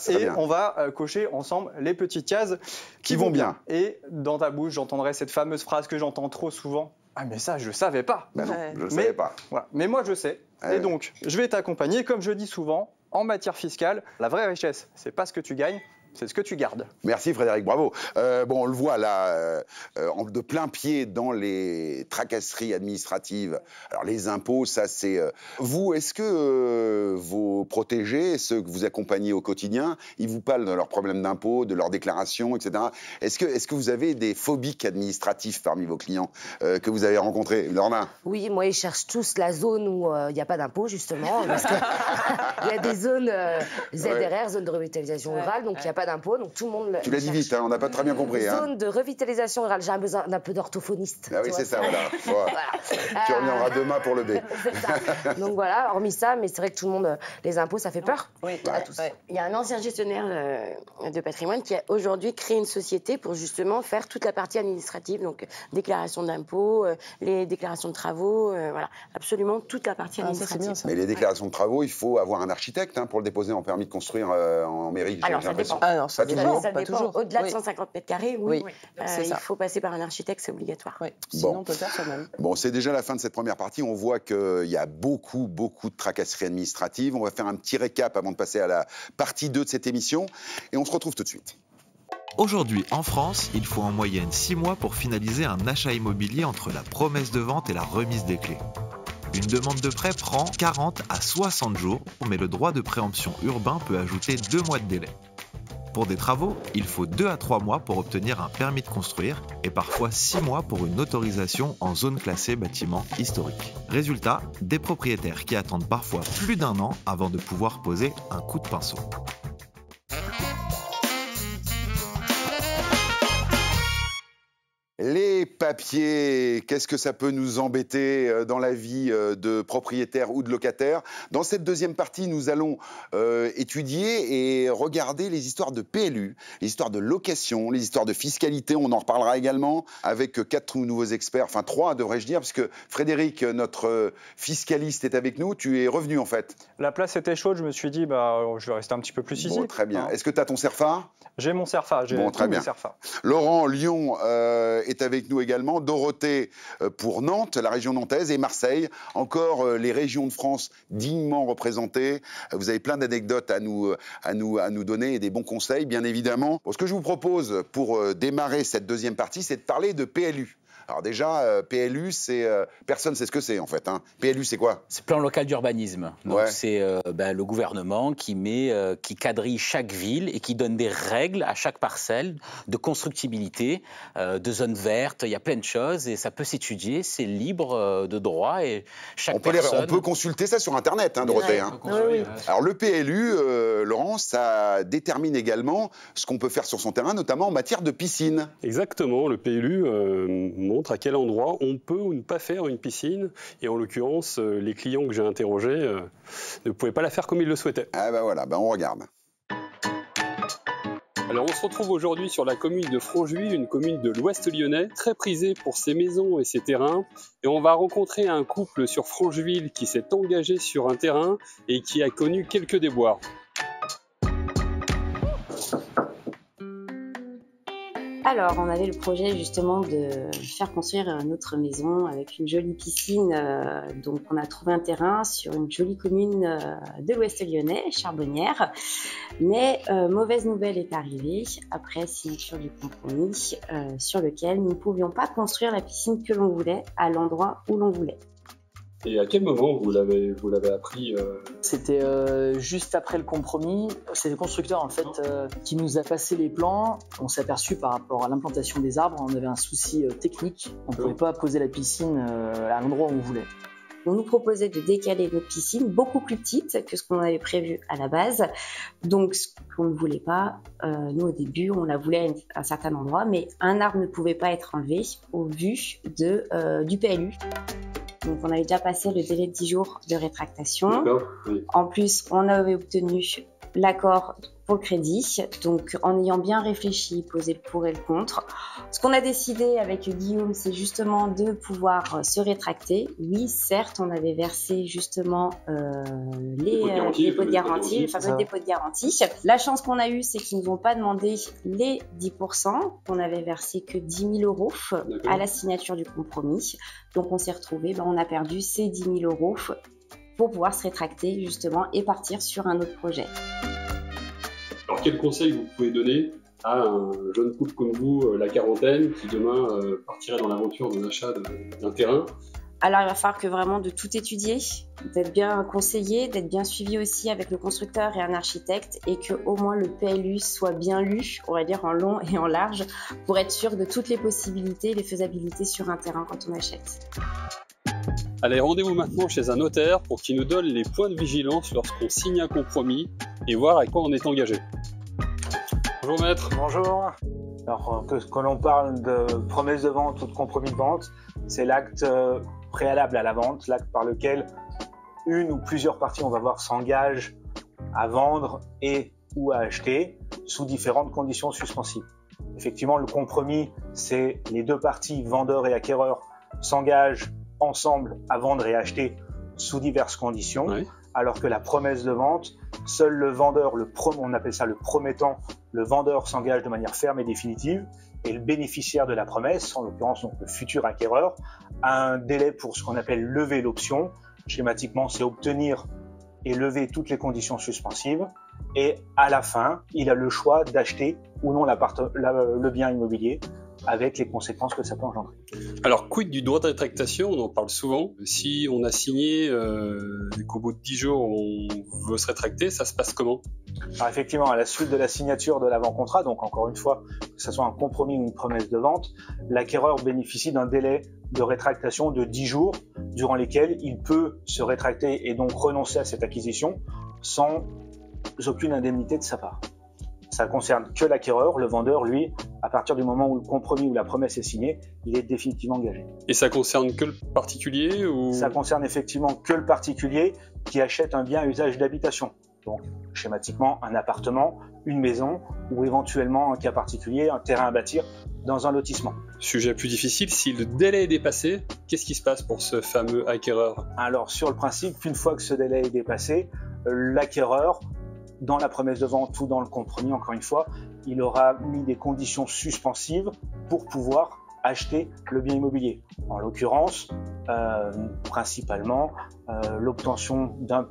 Et on va cocher ensemble les petites cases qui vont bien. Et dans ta bouche, j'entendrai cette fameuse phrase que j'entends trop souvent. Ah mais ça, je ne savais pas. Ben non, je ne savais pas. Voilà. Mais moi, je sais. Et donc, je vais t'accompagner. Comme je dis souvent, en matière fiscale, la vraie richesse, ce n'est pas ce que tu gagnes, c'est ce que tu gardes. Merci Frédéric, bravo. On le voit là, de plein pied dans les tracasseries administratives. Alors les impôts, ça c'est... Vous, est-ce que vos protégés, ceux que vous accompagnez au quotidien, ils vous parlent de leurs problèmes d'impôts, de leurs déclarations, etc. Est-ce que vous avez des phobiques administratifs parmi vos clients que vous avez rencontrés, Lorna? Oui, moi ils cherchent tous la zone où il n'y a pas d'impôts justement. Parce qu'il y a des zones ZRR, zones de revitalisation rurale, donc il n'y a pas pas d'impôt, donc tout le monde... Tu l'as dit vite, hein, on n'a pas très bien compris. Zone de revitalisation rurale, j'ai besoin d'un peu d'orthophoniste. Ah oui, c'est ça, voilà. Tu reviendras demain pour le B. C'est ça. Donc voilà, hormis ça, mais c'est vrai que tout le monde, les impôts, ça fait peur à tous. Il y a un ancien gestionnaire de patrimoine qui a aujourd'hui créé une société pour justement faire toute la partie administrative, donc déclaration d'impôts, les déclarations de travaux, voilà, absolument toute la partie administrative. Bien, mais les déclarations de travaux, il faut avoir un architecte pour le déposer en permis de construire en mairie. Alors ça dépend. Non, ça dépend. Pas toujours. Au-delà de 150 mètres carrés, oui. Il faut passer par un architecte, c'est obligatoire. Sinon, on peut faire soi-même. Bon, c'est déjà la fin de cette première partie. On voit qu'il y a beaucoup de tracasseries administratives. On va faire un petit récap avant de passer à la partie 2 de cette émission. Et on se retrouve tout de suite. Aujourd'hui, en France, il faut en moyenne 6 mois pour finaliser un achat immobilier entre la promesse de vente et la remise des clés. Une demande de prêt prend 40 à 60 jours, mais le droit de préemption urbain peut ajouter 2 mois de délai. Pour des travaux, il faut 2 à 3 mois pour obtenir un permis de construire et parfois 6 mois pour une autorisation en zone classée bâtiment historique. Résultat, des propriétaires qui attendent parfois plus d'1 an avant de pouvoir poser un coup de pinceau. Les papiers, qu'est-ce que ça peut nous embêter dans la vie de propriétaire ou de locataire? Dans cette deuxième partie, nous allons étudier et regarder les histoires de PLU, les histoires de location, les histoires de fiscalité. On en reparlera également avec 4 nouveaux experts, enfin 3 devrais-je dire, puisque Frédéric, notre fiscaliste, est avec nous. Tu es revenu en fait. La place était chaude, je me suis dit, je vais rester un petit peu plus ici. Bon, très bien. Est-ce que tu as ton CERFA? J'ai mon CERFA, j'ai très bien. CERFA. Laurent, Lyon est avec nous également, Dorothée pour Nantes, la région nantaise, et Marseille, encore les régions de France dignement représentées. Vous avez plein d'anecdotes à nous donner et des bons conseils, bien évidemment. Bon, ce que je vous propose pour démarrer cette deuxième partie, c'est de parler de PLU. Alors déjà, PLU, personne ne sait ce que c'est en fait. PLU, c'est quoi? C'est plan local d'urbanisme. Donc c'est le gouvernement qui quadrille chaque ville et qui donne des règles à chaque parcelle de constructibilité, de zones vertes. Il y a plein de choses et ça peut s'étudier. C'est libre de droit et chaque personne... On peut consulter ça sur Internet, Dorothée. Oui. Alors le PLU, Laurent, ça détermine également ce qu'on peut faire sur son terrain, notamment en matière de piscine. Exactement. Le PLU montre à quel endroit on peut ou ne pas faire une piscine. Et en l'occurrence, les clients que j'ai interrogés ne pouvaient pas la faire comme ils le souhaitaient. Ah ben voilà, on regarde. Alors on se retrouve aujourd'hui sur la commune de Franjuil, une commune de l'Ouest lyonnais, très prisée pour ses maisons et ses terrains. Et on va rencontrer un couple sur Franjuil qui s'est engagé sur un terrain et qui a connu quelques déboires. Alors, on avait le projet justement de faire construire notre maison avec une jolie piscine. Donc, on a trouvé un terrain sur une jolie commune de l'Ouest lyonnais, Charbonnières. Mais mauvaise nouvelle est arrivée après signature du compromis sur lequel nous ne pouvions pas construire la piscine que l'on voulait à l'endroit où l'on voulait. Et à quel moment vous l'avez appris C'était juste après le compromis. C'est le constructeur en fait qui nous a passé les plans. On s'est aperçu par rapport à l'implantation des arbres, on avait un souci technique. On ne pouvait pas poser la piscine à l'endroit où on voulait. On nous proposait de décaler notre piscine beaucoup plus petite que ce qu'on avait prévu à la base. Donc, ce qu'on ne voulait pas, nous au début, on la voulait à un certain endroit, mais un arbre ne pouvait pas être enlevé au vu du PLU. Donc, on avait déjà passé le délai de 10 jours de rétractation. Oui. En plus, on avait obtenu l'accord pour le crédit. Donc, en ayant bien réfléchi, posé le pour et le contre, ce qu'on a décidé avec Guillaume, c'est justement de pouvoir se rétracter. Oui, certes, on avait versé justement les dépôts de garantie, les fameux dépôts de garantie. La chance qu'on a eue, c'est qu'ils ne nous ont pas demandé les 10%, qu'on avait versé que 10 000 € à la signature du compromis. Donc, on s'est retrouvés, on a perdu ces 10 000 € pour pouvoir se rétracter justement et partir sur un autre projet. Alors quel conseil vous pouvez donner à un jeune couple comme vous, la quarantaine, qui demain partirait dans l'aventure de l'achat d'un terrain? Alors il va falloir que vraiment de tout étudier, d'être bien conseillé, d'être bien suivi aussi avec le constructeur et un architecte et que au moins le PLU soit bien lu, on va dire en long et en large, pour être sûr de toutes les possibilités et les faisabilités sur un terrain quand on achète. Allez, rendez-vous maintenant chez un notaire pour qu'il nous donne les points de vigilance lorsqu'on signe un compromis et voir à quoi on est engagé. Bonjour maître. Bonjour. Alors que l'on parle de promesse de vente ou de compromis de vente, c'est l'acte préalable à la vente, l'acte par lequel une ou plusieurs parties, on va voir, s'engagent à vendre et ou à acheter sous différentes conditions suspensives. Effectivement, le compromis, c'est les deux parties, vendeurs et acquéreurs, s'engagent ensemble à vendre et acheter sous diverses conditions, oui. Alors que la promesse de vente, seul le vendeur, on appelle ça le promettant, le vendeur s'engage de manière ferme et définitive, et le bénéficiaire de la promesse, en l'occurrence donc le futur acquéreur, a un délai pour ce qu'on appelle lever l'option. Schématiquement, c'est obtenir et lever toutes les conditions suspensives, et à la fin, il a le choix d'acheter ou non le bien immobilier, avec les conséquences que ça peut engendrer. Alors, quid du droit de rétractation? On en parle souvent. Si on a signé et qu'au bout de 10 jours, on veut se rétracter, ça se passe comment? Alors effectivement, à la suite de la signature de l'avant-contrat, donc encore une fois, que ce soit un compromis ou une promesse de vente, l'acquéreur bénéficie d'un délai de rétractation de 10 jours, durant lesquels il peut se rétracter et donc renoncer à cette acquisition sans aucune indemnité de sa part. Ça concerne que l'acquéreur. Le vendeur, lui, à partir du moment où le compromis ou la promesse est signée, il est définitivement engagé. Et ça concerne que le particulier ou... Ça concerne effectivement que le particulier qui achète un bien à usage d'habitation. Donc, schématiquement, un appartement, une maison ou éventuellement, un cas particulier, un terrain à bâtir dans un lotissement. Sujet plus difficile, si le délai est dépassé, qu'est-ce qui se passe pour ce fameux acquéreur? Alors, sur le principe, une fois que ce délai est dépassé, l'acquéreur, dans la promesse de vente ou dans le compromis, encore une fois, il aura mis des conditions suspensives pour pouvoir acheter le bien immobilier. En l'occurrence, principalement, l'obtention d'un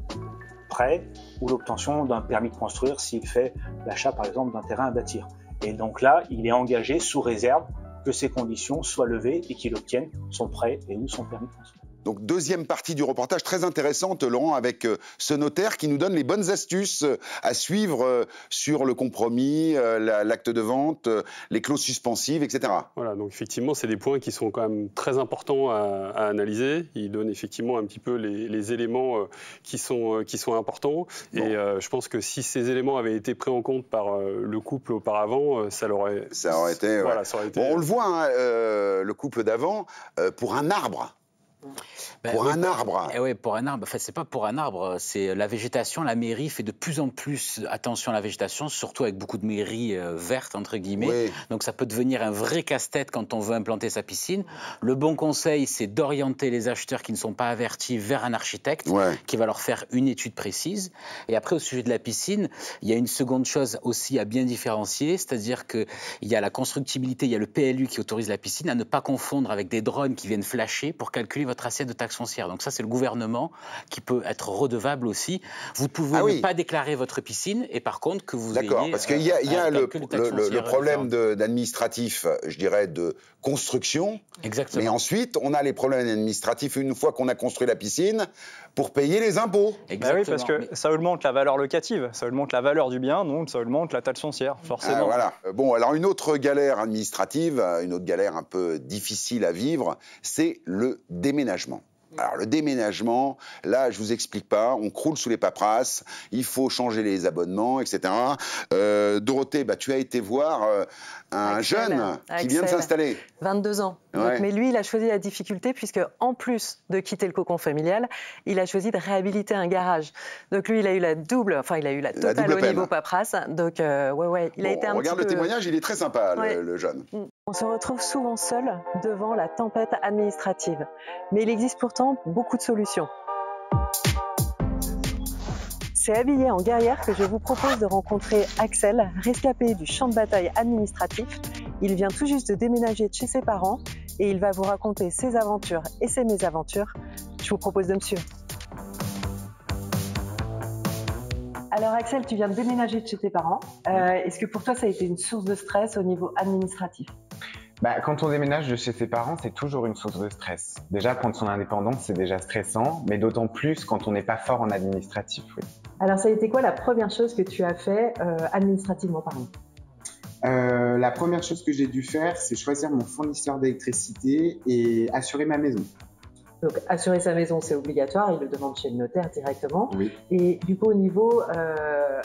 prêt ou l'obtention d'un permis de construire s'il fait l'achat, par exemple, d'un terrain à bâtir. Et donc là, il est engagé sous réserve que ces conditions soient levées et qu'il obtienne son prêt et ou son permis de construire. Donc deuxième partie du reportage très intéressante, Laurent, avec ce notaire qui nous donne les bonnes astuces à suivre sur le compromis, l'acte de vente, les clauses suspensives, etc. Voilà, donc effectivement, c'est des points qui sont quand même très importants à analyser. Il donne effectivement un petit peu les éléments qui sont importants. Bon. Et je pense que si ces éléments avaient été pris en compte par le couple auparavant, ça aurait été... Voilà, ouais. Ça aurait été... Bon, on le voit, hein, le couple d'avant, pour un arbre. Pour un arbre. Oui, pour un arbre. Enfin, c'est pas pour un arbre. C'est la végétation. La mairie fait de plus en plus attention à la végétation, surtout avec beaucoup de mairies vertes entre guillemets. Oui. Donc, ça peut devenir un vrai casse-tête quand on veut implanter sa piscine. Le bon conseil, c'est d'orienter les acheteurs qui ne sont pas avertis vers un architecte qui va leur faire une étude précise. Et après, au sujet de la piscine, il y a une seconde chose aussi à bien différencier, c'est-à-dire que il y a la constructibilité, il y a le PLU qui autorise la piscine à ne pas confondre avec des drones qui viennent flasher pour calculer votre assiette de taxe foncière. Donc ça, c'est le gouvernement qui peut être redevable aussi. Vous pouvez ne pas déclarer votre piscine et par contre que vous ayez... D'accord, parce qu'il y a le problème d'administratif, je dirais, de construction. Exactement. Mais ensuite, on a les problèmes administratifs une fois qu'on a construit la piscine pour payer les impôts. Bah oui, parce que ça augmente la valeur locative, ça augmente la valeur du bien, donc ça augmente la taxe foncière, forcément. Ah, voilà. Bon, alors une autre galère administrative, une autre galère un peu difficile à vivre, c'est le déménagement. Alors le déménagement, là je vous explique pas, on croule sous les paperasses, il faut changer les abonnements, etc. Dorothée, tu as été voir un jeune qui vient de s'installer. 22 ans. Donc, mais lui, il a choisi la difficulté puisque en plus de quitter le cocon familial, il a choisi de réhabiliter un garage. Donc lui, il a eu la totale au niveau paperasse. Donc il a été un regarde le témoignage, il est très sympa, le jeune. On se retrouve souvent seul devant la tempête administrative. Mais il existe pourtant beaucoup de solutions. C'est habillé en guerrière que je vous propose de rencontrer Axel, rescapé du champ de bataille administratif. Il vient tout juste de déménager de chez ses parents et il va vous raconter ses aventures et ses mésaventures. Je vous propose de me suivre. Alors Axel, tu viens de déménager de chez tes parents. Est-ce que pour toi ça a été une source de stress au niveau administratif ? Quand on déménage de chez ses parents, c'est toujours une source de stress. Déjà, prendre son indépendance, c'est déjà stressant, mais d'autant plus quand on n'est pas fort en administratif. Oui. Alors, ça a été quoi la première chose que tu as fait administrativement parlant ? La première chose que j'ai dû faire, c'est choisir mon fournisseur d'électricité et assurer ma maison. Donc, assurer sa maison, c'est obligatoire, il le demande chez le notaire directement. Oui. Et du coup, au niveau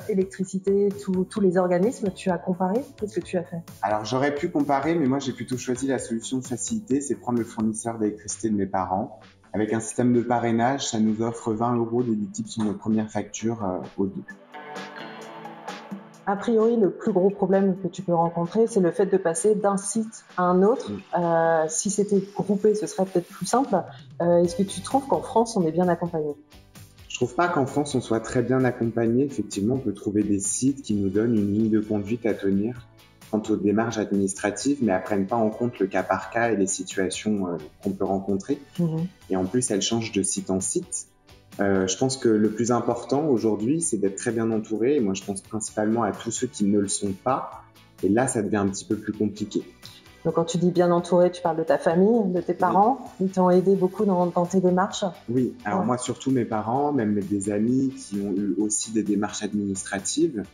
électricité, tous les organismes, tu as comparé? Qu'est-ce que tu as fait? Alors, j'aurais pu comparer, mais moi, j'ai plutôt choisi la solution de facilité, c'est prendre le fournisseur d'électricité de mes parents. Avec un système de parrainage, ça nous offre 20 € déductibles sur nos premières factures au début. A priori, le plus gros problème que tu peux rencontrer, c'est le fait de passer d'un site à un autre. Si c'était groupé, ce serait peut-être plus simple. Est-ce que tu trouves qu'en France, on est bien accompagné? Je trouve pas qu'en France, on soit très bien accompagné. Effectivement, on peut trouver des sites qui nous donnent une ligne de conduite à tenir quant aux démarches administratives, mais elles prennent pas en compte le cas par cas et les situations qu'on peut rencontrer. Et en plus, elles changent de site en site. Je pense que le plus important aujourd'hui, c'est d'être très bien entouré. Et moi, je pense principalement à tous ceux qui ne le sont pas. Et là, ça devient un petit peu plus compliqué. Donc, quand tu dis bien entouré, tu parles de ta famille, de tes parents. Ils t'ont aidé beaucoup dans tes démarches? Oui, alors moi, surtout mes parents, même des amis qui ont eu aussi des démarches administratives.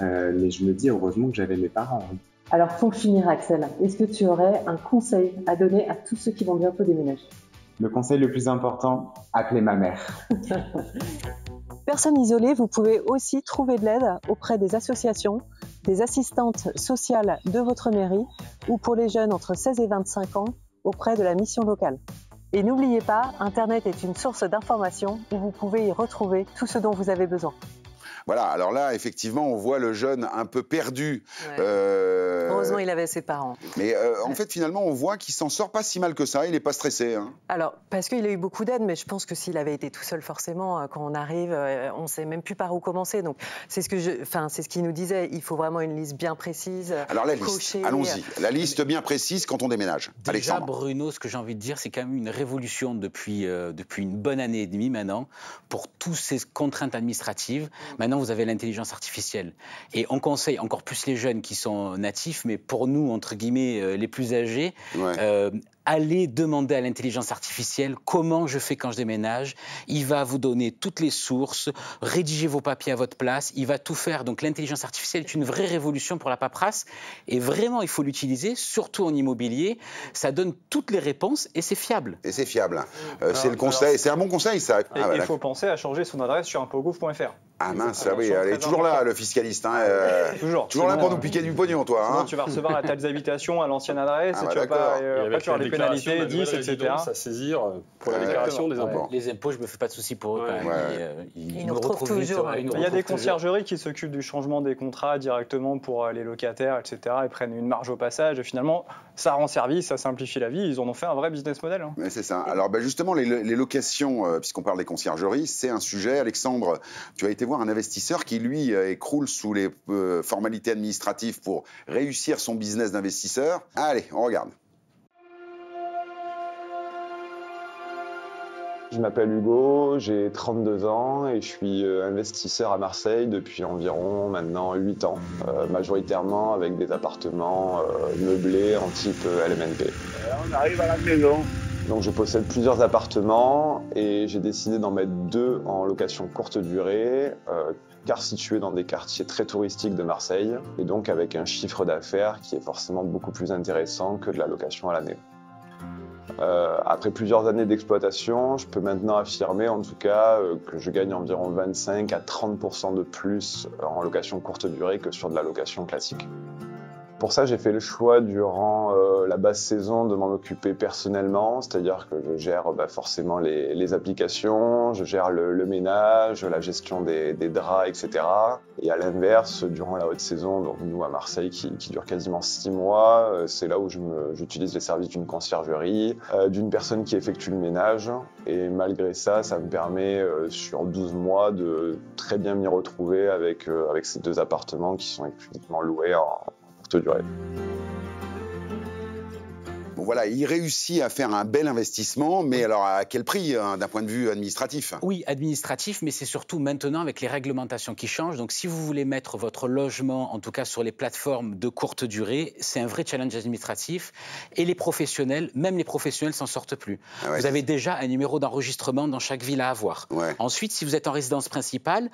Mais je me dis heureusement que j'avais mes parents. Alors, pour finir, Axel, est-ce que tu aurais un conseil à donner à tous ceux qui vont bientôt déménager? Le conseil le plus important, appelez ma mère. Personnes isolées, vous pouvez aussi trouver de l'aide auprès des associations, des assistantes sociales de votre mairie ou pour les jeunes entre 16 et 25 ans auprès de la mission locale. Et n'oubliez pas, Internet est une source d'information où vous pouvez y retrouver tout ce dont vous avez besoin. Voilà, alors là, effectivement, on voit le jeune un peu perdu. Ouais. Heureusement, il avait ses parents. Mais en fait, finalement, on voit qu'il s'en sort pas si mal que ça. Il n'est pas stressé. Hein. Alors, parce qu'il a eu beaucoup d'aide, mais je pense que s'il avait été tout seul, forcément, quand on arrive, on ne sait même plus par où commencer. Donc, c'est ce qu'il nous disait. Il faut vraiment une liste bien précise. Alors, la liste, allons-y. La liste bien précise quand on déménage. Déjà, Alexandre. Bruno, ce que j'ai envie de dire, c'est quand même une révolution depuis une bonne année et demie maintenant pour toutes ces contraintes administratives. Maintenant, vous avez l'intelligence artificielle. Et on conseille encore plus les jeunes qui sont natifs, mais pour nous, entre guillemets, les plus âgés, allez demander à l'intelligence artificielle comment je fais quand je déménage. Il va vous donner toutes les sources, rédiger vos papiers à votre place, il va tout faire. Donc l'intelligence artificielle est une vraie révolution pour la paperasse et vraiment il faut l'utiliser, surtout en immobilier. Ça donne toutes les réponses et c'est fiable. Et c'est fiable. C'est le conseil, c'est un bon conseil ça. Il faut penser à changer son adresse sur impôts.gouv.fr. Ah mince, oui, elle est toujours là, le fiscaliste. Hein, toujours là pour nous piquer du pognon, toi. Sinon, tu vas recevoir la taxe d'habitation à l'ancienne adresse et tu vas pas. Après, tu auras des pénalités, 10, etc. à saisir pour la déclaration des impôts. Les impôts, je me fais pas de soucis pour eux quand même. Ils nous retrouvent toujours. Il y a des conciergeries qui s'occupent du changement des contrats directement pour les locataires, etc. Ils prennent une marge au passage et finalement, ça rend service, ça simplifie la vie. Ils en ont fait un vrai business model. Hein. Ouais, c'est ça. Alors justement, les locations, puisqu'on parle des conciergeries, c'est un sujet. Alexandre, tu as été voir un investisseur qui, lui, écroule sous les formalités administratives pour réussir son business d'investisseur. Allez, on regarde. Je m'appelle Hugo, j'ai 32 ans et je suis investisseur à Marseille depuis environ maintenant 8 ans, majoritairement avec des appartements meublés en type LMNP. On arrive à la maison. Donc je possède plusieurs appartements et j'ai décidé d'en mettre 2 en location courte durée, car situés dans des quartiers très touristiques de Marseille et donc avec un chiffre d'affaires qui est forcément beaucoup plus intéressant que de la location à l'année. Après plusieurs années d'exploitation, je peux maintenant affirmer en tout cas que je gagne environ 25 à 30% de plus en location courte durée que sur de la location classique. Pour ça, j'ai fait le choix durant la basse saison de m'en occuper personnellement, c'est-à-dire que je gère forcément les applications, je gère le ménage, la gestion des draps, etc. Et à l'inverse, durant la haute saison, donc nous à Marseille, qui dure quasiment 6 mois, c'est là où j'utilise les services d'une conciergerie, d'une personne qui effectue le ménage. Et malgré ça, ça me permet sur 12 mois de très bien m'y retrouver avec ces 2 appartements qui sont exclusivement loués en durée. Bon, voilà, il réussit à faire un bel investissement, mais alors à quel prix d'un point de vue administratif? Oui, administratif, mais c'est surtout maintenant avec les réglementations qui changent. Donc si vous voulez mettre votre logement, en tout cas sur les plateformes de courte durée, c'est un vrai challenge administratif. Et les professionnels, même les professionnels s'en sortent plus. Ah ouais, vous avez déjà un numéro d'enregistrement dans chaque ville à avoir. Ouais. Ensuite, si vous êtes en résidence principale,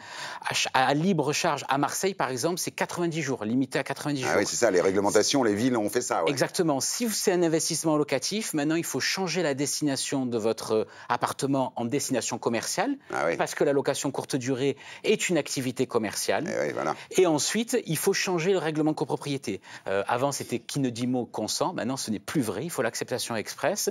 à libre charge à Marseille, par exemple, c'est 90 jours, limité à 90 jours. Ah oui, c'est ça, les réglementations, les villes ont fait ça. Ouais. Exactement. Si c'est un investissement investissement locatif, maintenant il faut changer la destination de votre appartement en destination commerciale, parce que la location courte durée est une activité commerciale. Et ensuite, il faut changer le règlement de copropriété. Avant, c'était qui ne dit mot consent. Maintenant, ce n'est plus vrai. Il faut l'acceptation express.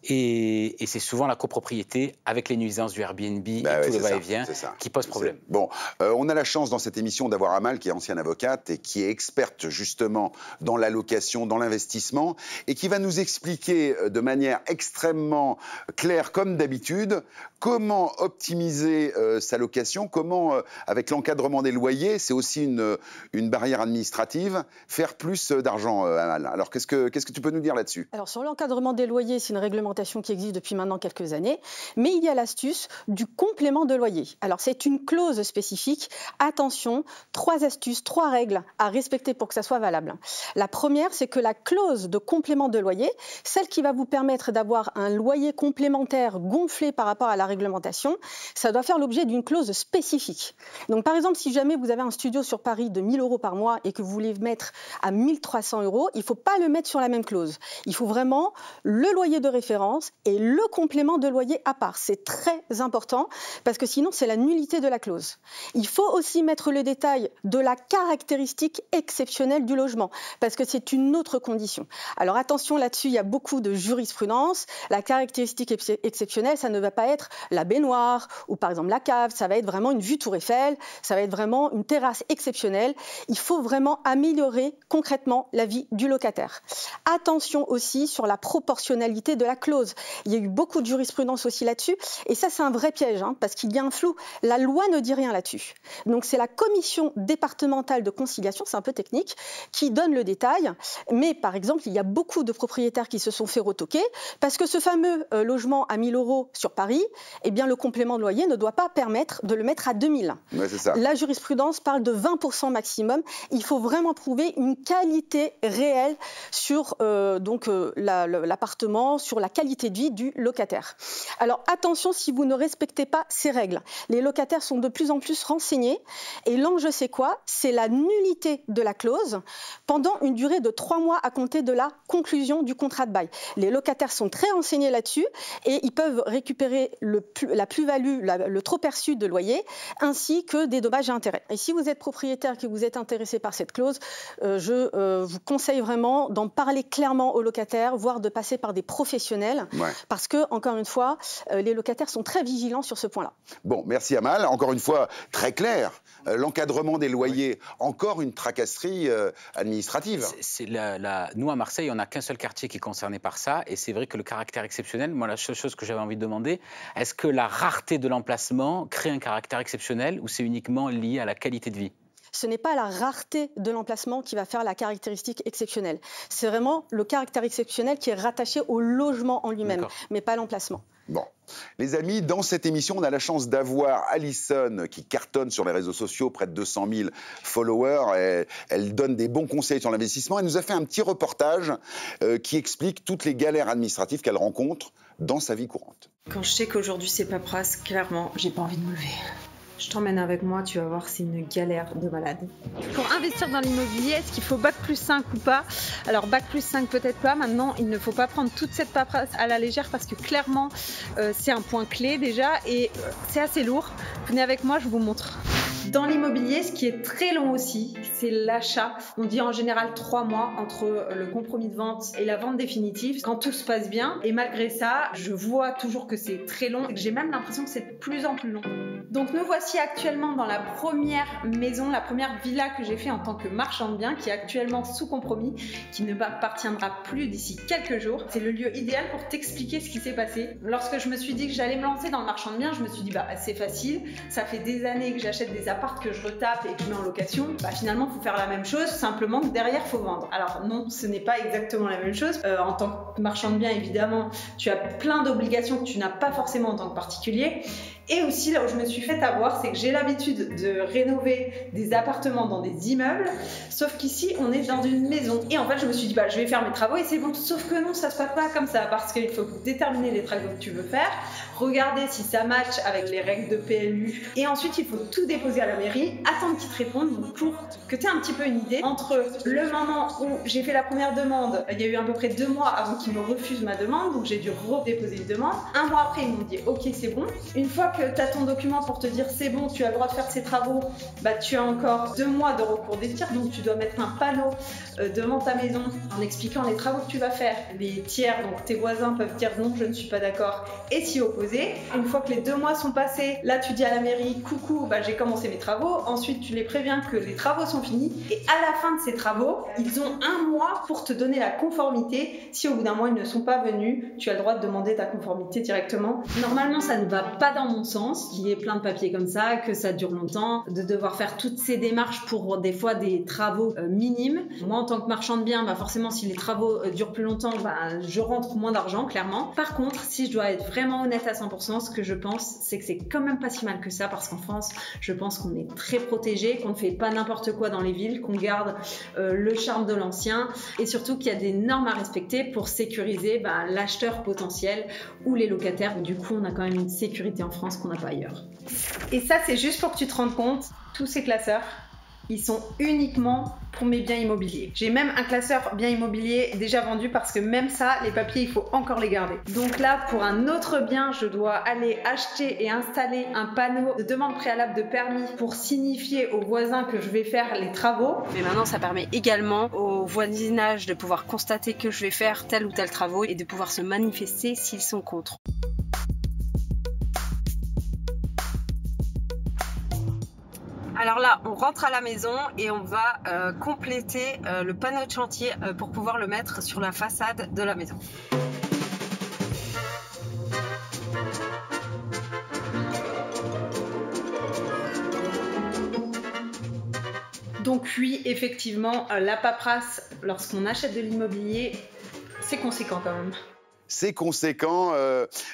Et c'est souvent la copropriété avec les nuisances du Airbnb et tout le va-et-vient qui pose problème. Bon, on a la chance dans cette émission d'avoir Amal, qui est ancienne avocate et qui est experte justement dans la location, dans l'investissement, et qui va nous expliquer de manière extrêmement claire, comme d'habitude, comment optimiser sa location, comment, avec l'encadrement des loyers, c'est aussi une barrière administrative, faire plus d'argent, Amal. Alors, qu'est-ce que tu peux nous dire là-dessus? Alors, sur l'encadrement des loyers, c'est une réglementation qui existe depuis maintenant quelques années, mais il y a l'astuce du complément de loyer. Alors, c'est une clause spécifique. Attention, 3 astuces, 3 règles à respecter pour que ça soit valable. La première, c'est que la clause de complément de loyer, celle qui va vous permettre d'avoir un loyer complémentaire gonflé par rapport à la réglementation, ça doit faire l'objet d'une clause spécifique. Donc, par exemple, si jamais vous avez un studio sur Paris de 1 000 € par mois et que vous voulez mettre à 1 300 €, il ne faut pas le mettre sur la même clause. Il faut vraiment le loyer de référence et le complément de loyer à part. C'est très important parce que sinon, c'est la nullité de la clause. Il faut aussi mettre le détail de la caractéristique exceptionnelle du logement parce que c'est une autre condition. Alors attention là-dessus, il y a beaucoup de jurisprudence. La caractéristique exceptionnelle, ça ne va pas être la baignoire ou par exemple la cave, ça va être vraiment une vue Tour Eiffel, ça va être vraiment une terrasse exceptionnelle. Il faut vraiment améliorer concrètement la vie du locataire. Attention aussi sur la proportionnalité de la clause. Il y a eu beaucoup de jurisprudence aussi là-dessus et ça c'est un vrai piège parce qu'il y a un flou. La loi ne dit rien là-dessus. Donc c'est la commission départementale de conciliation, c'est un peu technique, qui donne le détail. Mais par exemple, il y a beaucoup de propriétaires qui se sont fait retoquer parce que ce fameux logement à 1 000 € sur Paris, eh bien le complément de loyer ne doit pas permettre de le mettre à 2 000. Ouais, c'est ça. La jurisprudence parle de 20% maximum. Il faut vraiment prouver une qualité réelle sur l'appartement, sur la qualité de vie du locataire. Alors attention si vous ne respectez pas ces règles. Les locataires sont de plus en plus renseignés et l'enjeu c'est quoi? C'est la nullité de la clause pendant une durée de 3 mois à compter de la conclusion du contrat de bail. Les locataires sont très renseignés là-dessus et ils peuvent récupérer la plus-value, le trop perçu de loyer, ainsi que des dommages et intérêts. Et si vous êtes propriétaire, que vous êtes intéressé par cette clause, je vous conseille vraiment d'en parler clairement aux locataires, voire de passer par des professionnels, parce que, encore une fois, les locataires sont très vigilants sur ce point-là. Bon, merci Amal. Encore une fois, très clair. L'encadrement des loyers, encore une tracasserie administrative. Nous, à Marseille, on n'a qu'un seul quartier qui est concerné par ça, et c'est vrai que le caractère exceptionnel, moi, la seule chose que j'avais envie de demander, est-ce que la rareté de l'emplacement crée un caractère exceptionnel ou c'est uniquement lié à la qualité de vie? Ce n'est pas la rareté de l'emplacement qui va faire la caractéristique exceptionnelle. C'est vraiment le caractère exceptionnel qui est rattaché au logement en lui-même, mais pas l'emplacement. Bon, les amis, dans cette émission, on a la chance d'avoir Alison qui cartonne sur les réseaux sociaux, près de 200 000 followers. Elle donne des bons conseils sur l'investissement. Elle nous a fait un petit reportage qui explique toutes les galères administratives qu'elle rencontre dans sa vie courante. Quand je sais qu'aujourd'hui c'est paperasse, clairement, j'ai pas envie de me lever. Je t'emmène avec moi, tu vas voir, c'est une galère de malade. Pour investir dans l'immobilier, est-ce qu'il faut Bac+5 ou pas? Alors Bac+5 peut-être pas, maintenant il ne faut pas prendre toute cette paperasse à la légère parce que clairement c'est un point clé déjà et c'est assez lourd. Venez avec moi, je vous montre. Dans l'immobilier, ce qui est très long aussi, c'est l'achat. On dit en général 3 mois entre le compromis de vente et la vente définitive, quand tout se passe bien. Et malgré ça, je vois toujours que c'est très long et que j'ai même l'impression que c'est de plus en plus long. Donc nous voici actuellement dans la première maison, la première villa que j'ai fait en tant que marchand de biens, qui est actuellement sous compromis, qui ne m'appartiendra plus d'ici quelques jours. C'est le lieu idéal pour t'expliquer ce qui s'est passé. Lorsque je me suis dit que j'allais me lancer dans le marchand de biens, je me suis dit c'est facile, ça fait des années que j'achète des apparts que je retape et que je mets en location. Finalement, il faut faire la même chose, simplement que derrière, il faut vendre. Alors non, ce n'est pas exactement la même chose. En tant que marchand de biens, évidemment, tu as plein d'obligations que tu n'as pas forcément en tant que particulier. Et aussi, là où je me suis fait avoir, c'est que j'ai l'habitude de rénover des appartements dans des immeubles, sauf qu'ici, on est dans une maison. Et en fait, je me suis dit, bah, je vais faire mes travaux et c'est bon. Sauf que non, ça se passe pas comme ça, parce qu'il faut déterminer les travaux que tu veux faire, regarder si ça match avec les règles de PLU, et ensuite, il faut tout déposer à la mairie, attendre qu'ils te répondent, donc pour que tu aies un petit peu une idée. Entre le moment où j'ai fait la première demande, il y a eu à peu près 2 mois avant qu'ils me refusent ma demande, donc j'ai dû redéposer une demande. 1 mois après, ils m'ont dit ok, c'est bon. Une fois que tu as ton document pour te dire c'est bon, tu as le droit de faire ces travaux, bah, tu as encore 2 mois de recours des tiers, donc tu dois mettre un panneau devant ta maison en expliquant les travaux que tu vas faire. Les tiers, donc tes voisins, peuvent dire non, je ne suis pas d'accord et s'y opposer. Une fois que les 2 mois sont passés, là tu dis à la mairie coucou, bah, j'ai commencé mes travaux. Ensuite, tu les préviens que les travaux sont finis et à la fin de ces travaux, ils ont 1 mois pour te donner la conformité. Si au bout d'1 mois ils ne sont pas venus, tu as le droit de demander ta conformité directement. Normalement, ça ne va pas dans mon sens, qu'il y ait plein de papiers comme ça, que ça dure longtemps, de devoir faire toutes ces démarches pour des fois des travaux minimes. Moi, en tant que marchand de biens, bah forcément, si les travaux durent plus longtemps, bah, je rentre moins d'argent, clairement. Par contre, si je dois être vraiment honnête à 100%, ce que je pense, c'est que c'est quand même pas si mal que ça, parce qu'en France, je pense qu'on est très protégé, qu'on ne fait pas n'importe quoi dans les villes, qu'on garde le charme de l'ancien, et surtout qu'il y a des normes à respecter pour sécuriser l'acheteur potentiel ou les locataires. Du coup, on a quand même une sécurité en France qu'on n'a pas ailleurs. Et ça, c'est juste pour que tu te rendes compte, tous ces classeurs, ils sont uniquement pour mes biens immobiliers. J'ai même un classeur bien immobilier déjà vendu parce que même ça, les papiers, il faut encore les garder. Donc là, pour un autre bien, je dois aller acheter et installer un panneau de demande préalable de permis pour signifier aux voisins que je vais faire les travaux. Mais maintenant, ça permet également au voisinage de pouvoir constater que je vais faire tel ou tel travaux et de pouvoir se manifester s'ils sont contre. Alors là, on rentre à la maison et on va compléter le panneau de chantier pour pouvoir le mettre sur la façade de la maison. Donc oui, effectivement, la paperasse, lorsqu'on achète de l'immobilier, c'est conséquent quand même. C'est conséquent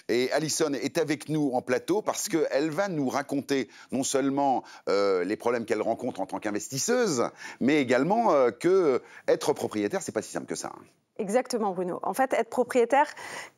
et Alison est avec nous en plateau parce qu'elle va nous raconter non seulement les problèmes qu'elle rencontre en tant qu'investisseuse, mais également que être propriétaire, c'est pas si simple que ça. Exactement, Bruno. En fait, être propriétaire,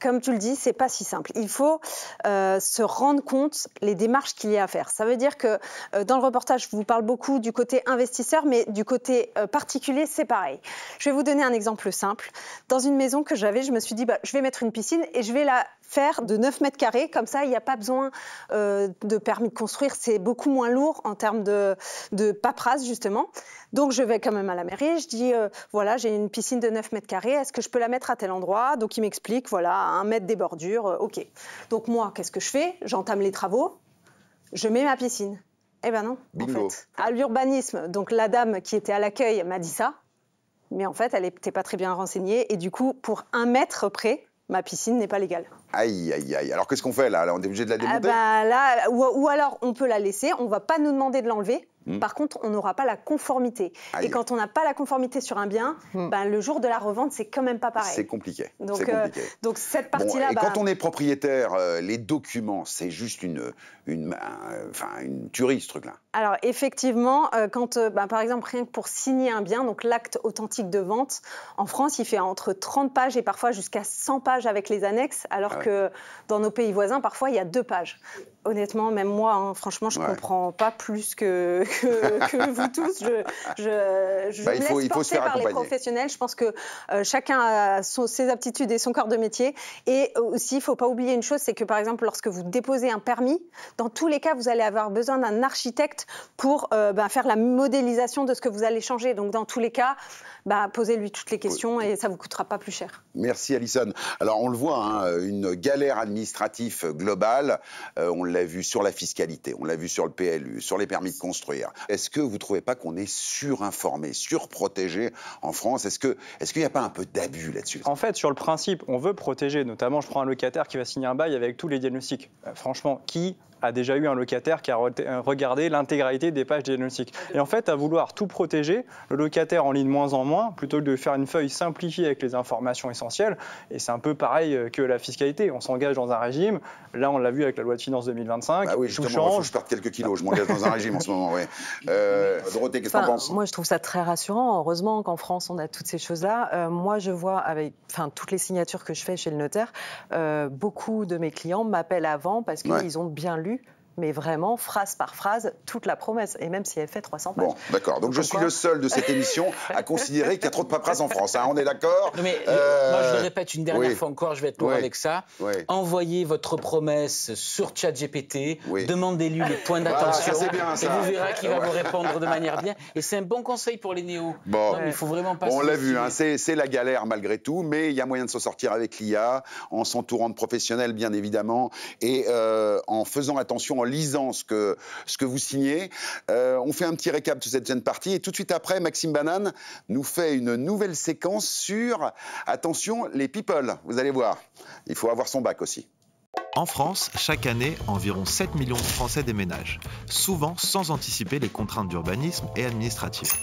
comme tu le dis, c'est pas si simple. Il faut se rendre compte les démarches qu'il y a à faire. Ça veut dire que dans le reportage, je vous parle beaucoup du côté investisseur, mais du côté particulier, c'est pareil. Je vais vous donner un exemple simple. Dans une maison que j'avais, je me suis dit, je vais mettre une piscine et je vais la faire de 9 mètres carrés. Comme ça, il n'y a pas besoin de permis de construire. C'est beaucoup moins lourd en termes de paperasse, justement. Donc, je vais quand même à la mairie. Je dis, voilà, j'ai une piscine de 9 mètres carrés. Est-ce que je peux la mettre à tel endroit? Donc, il m'explique, voilà, 1 mètre des bordures. OK. Donc, moi, qu'est-ce que je fais? J'entame les travaux. Je mets ma piscine. Eh ben non, bingo. En fait. À l'urbanisme, donc la dame qui était à l'accueil m'a dit ça. Mais en fait, elle n'était pas très bien renseignée. Et du coup, pour 1 mètre près, ma piscine n'est pas légale. Aïe, aïe, aïe. Alors, qu'est-ce qu'on fait là? On est obligé de la démonter? Là, ou alors, on peut la laisser. On ne va pas nous demander de l'enlever. Par contre, on n'aura pas la conformité. Aïe. Et quand on n'a pas la conformité sur un bien, le jour de la revente, c'est quand même pas pareil. C'est compliqué. Donc cette partie-là... Bon, et quand on est propriétaire, les documents, c'est juste une tuerie, ce truc-là. Alors effectivement, quand, par exemple, rien que pour signer un bien, donc l'acte authentique de vente, en France, il fait entre 30 pages et parfois jusqu'à 100 pages avec les annexes, alors que dans nos pays voisins, parfois, il y a 2 pages. Honnêtement, même moi, franchement, je ne comprends pas plus que vous tous. Je me laisse porter par les professionnels. Je pense que chacun a ses aptitudes et son corps de métier. Et aussi, il ne faut pas oublier une chose, c'est que par exemple, lorsque vous déposez un permis, dans tous les cas, vous allez avoir besoin d'un architecte pour faire la modélisation de ce que vous allez changer. Donc, dans tous les cas, posez-lui toutes les questions et ça ne vous coûtera pas plus cher. Merci, Alison. Alors, on le voit, une galère administrative globale. On l'a vu sur la fiscalité, on l'a vu sur le PLU, sur les permis de construire. construire. Est-ce que vous ne trouvez pas qu'on est surinformé, surprotégé en France? Est-ce qu'il n'y a pas un peu d'abus là-dessus? En fait, sur le principe, on veut protéger. Notamment, je prends un locataire qui va signer un bail avec tous les diagnostics. Franchement, qui a déjà eu un locataire qui a regardé l'intégralité des pages diagnostiques? Et en fait, à vouloir tout protéger, le locataire en lit de moins en moins, plutôt que de faire une feuille simplifiée avec les informations essentielles. Et c'est un peu pareil que la fiscalité. On s'engage dans un régime. Là, on l'a vu avec la loi de finances 2025. Ah oui, justement, il faut que je perde quelques kilos. Je m'engage dans un régime en ce moment. Ouais. Dorothée, qu'est-ce que tu en penses? Moi, je trouve ça très rassurant. Heureusement qu'en France, on a toutes ces choses-là. Moi, je vois avec toutes les signatures que je fais chez le notaire, beaucoup de mes clients m'appellent avant parce qu'ils ont bien lu, mais vraiment, phrase par phrase, toute la promesse, et même si elle fait 300 pages. Bon, d'accord. Donc je suis le seul de cette émission à considérer qu'il y a trop de paperasse en France. Hein, on est d'accord? Mais moi, je le répète une dernière fois encore, je vais être lourd avec ça. Envoyez votre promesse sur ChatGPT, demandez-lui les points d'attention, et vous verrez qu'il va vous répondre de manière bien. Et c'est un bon conseil pour les néos. Bon, il faut vraiment pas on l'a vu, hein, c'est la galère malgré tout, mais il y a moyen de s'en sortir avec l'IA, en s'entourant de professionnels, bien évidemment, et en faisant attention, en lisant ce que vous signez. On fait un petit récap de cette jeune partie et tout de suite après, Maxime Banane nous fait une nouvelle séquence sur, attention, les people. Vous allez voir, il faut avoir son bac aussi. En France, chaque année, environ 7 millions de Français déménagent, souvent sans anticiper les contraintes d'urbanisme et administratives.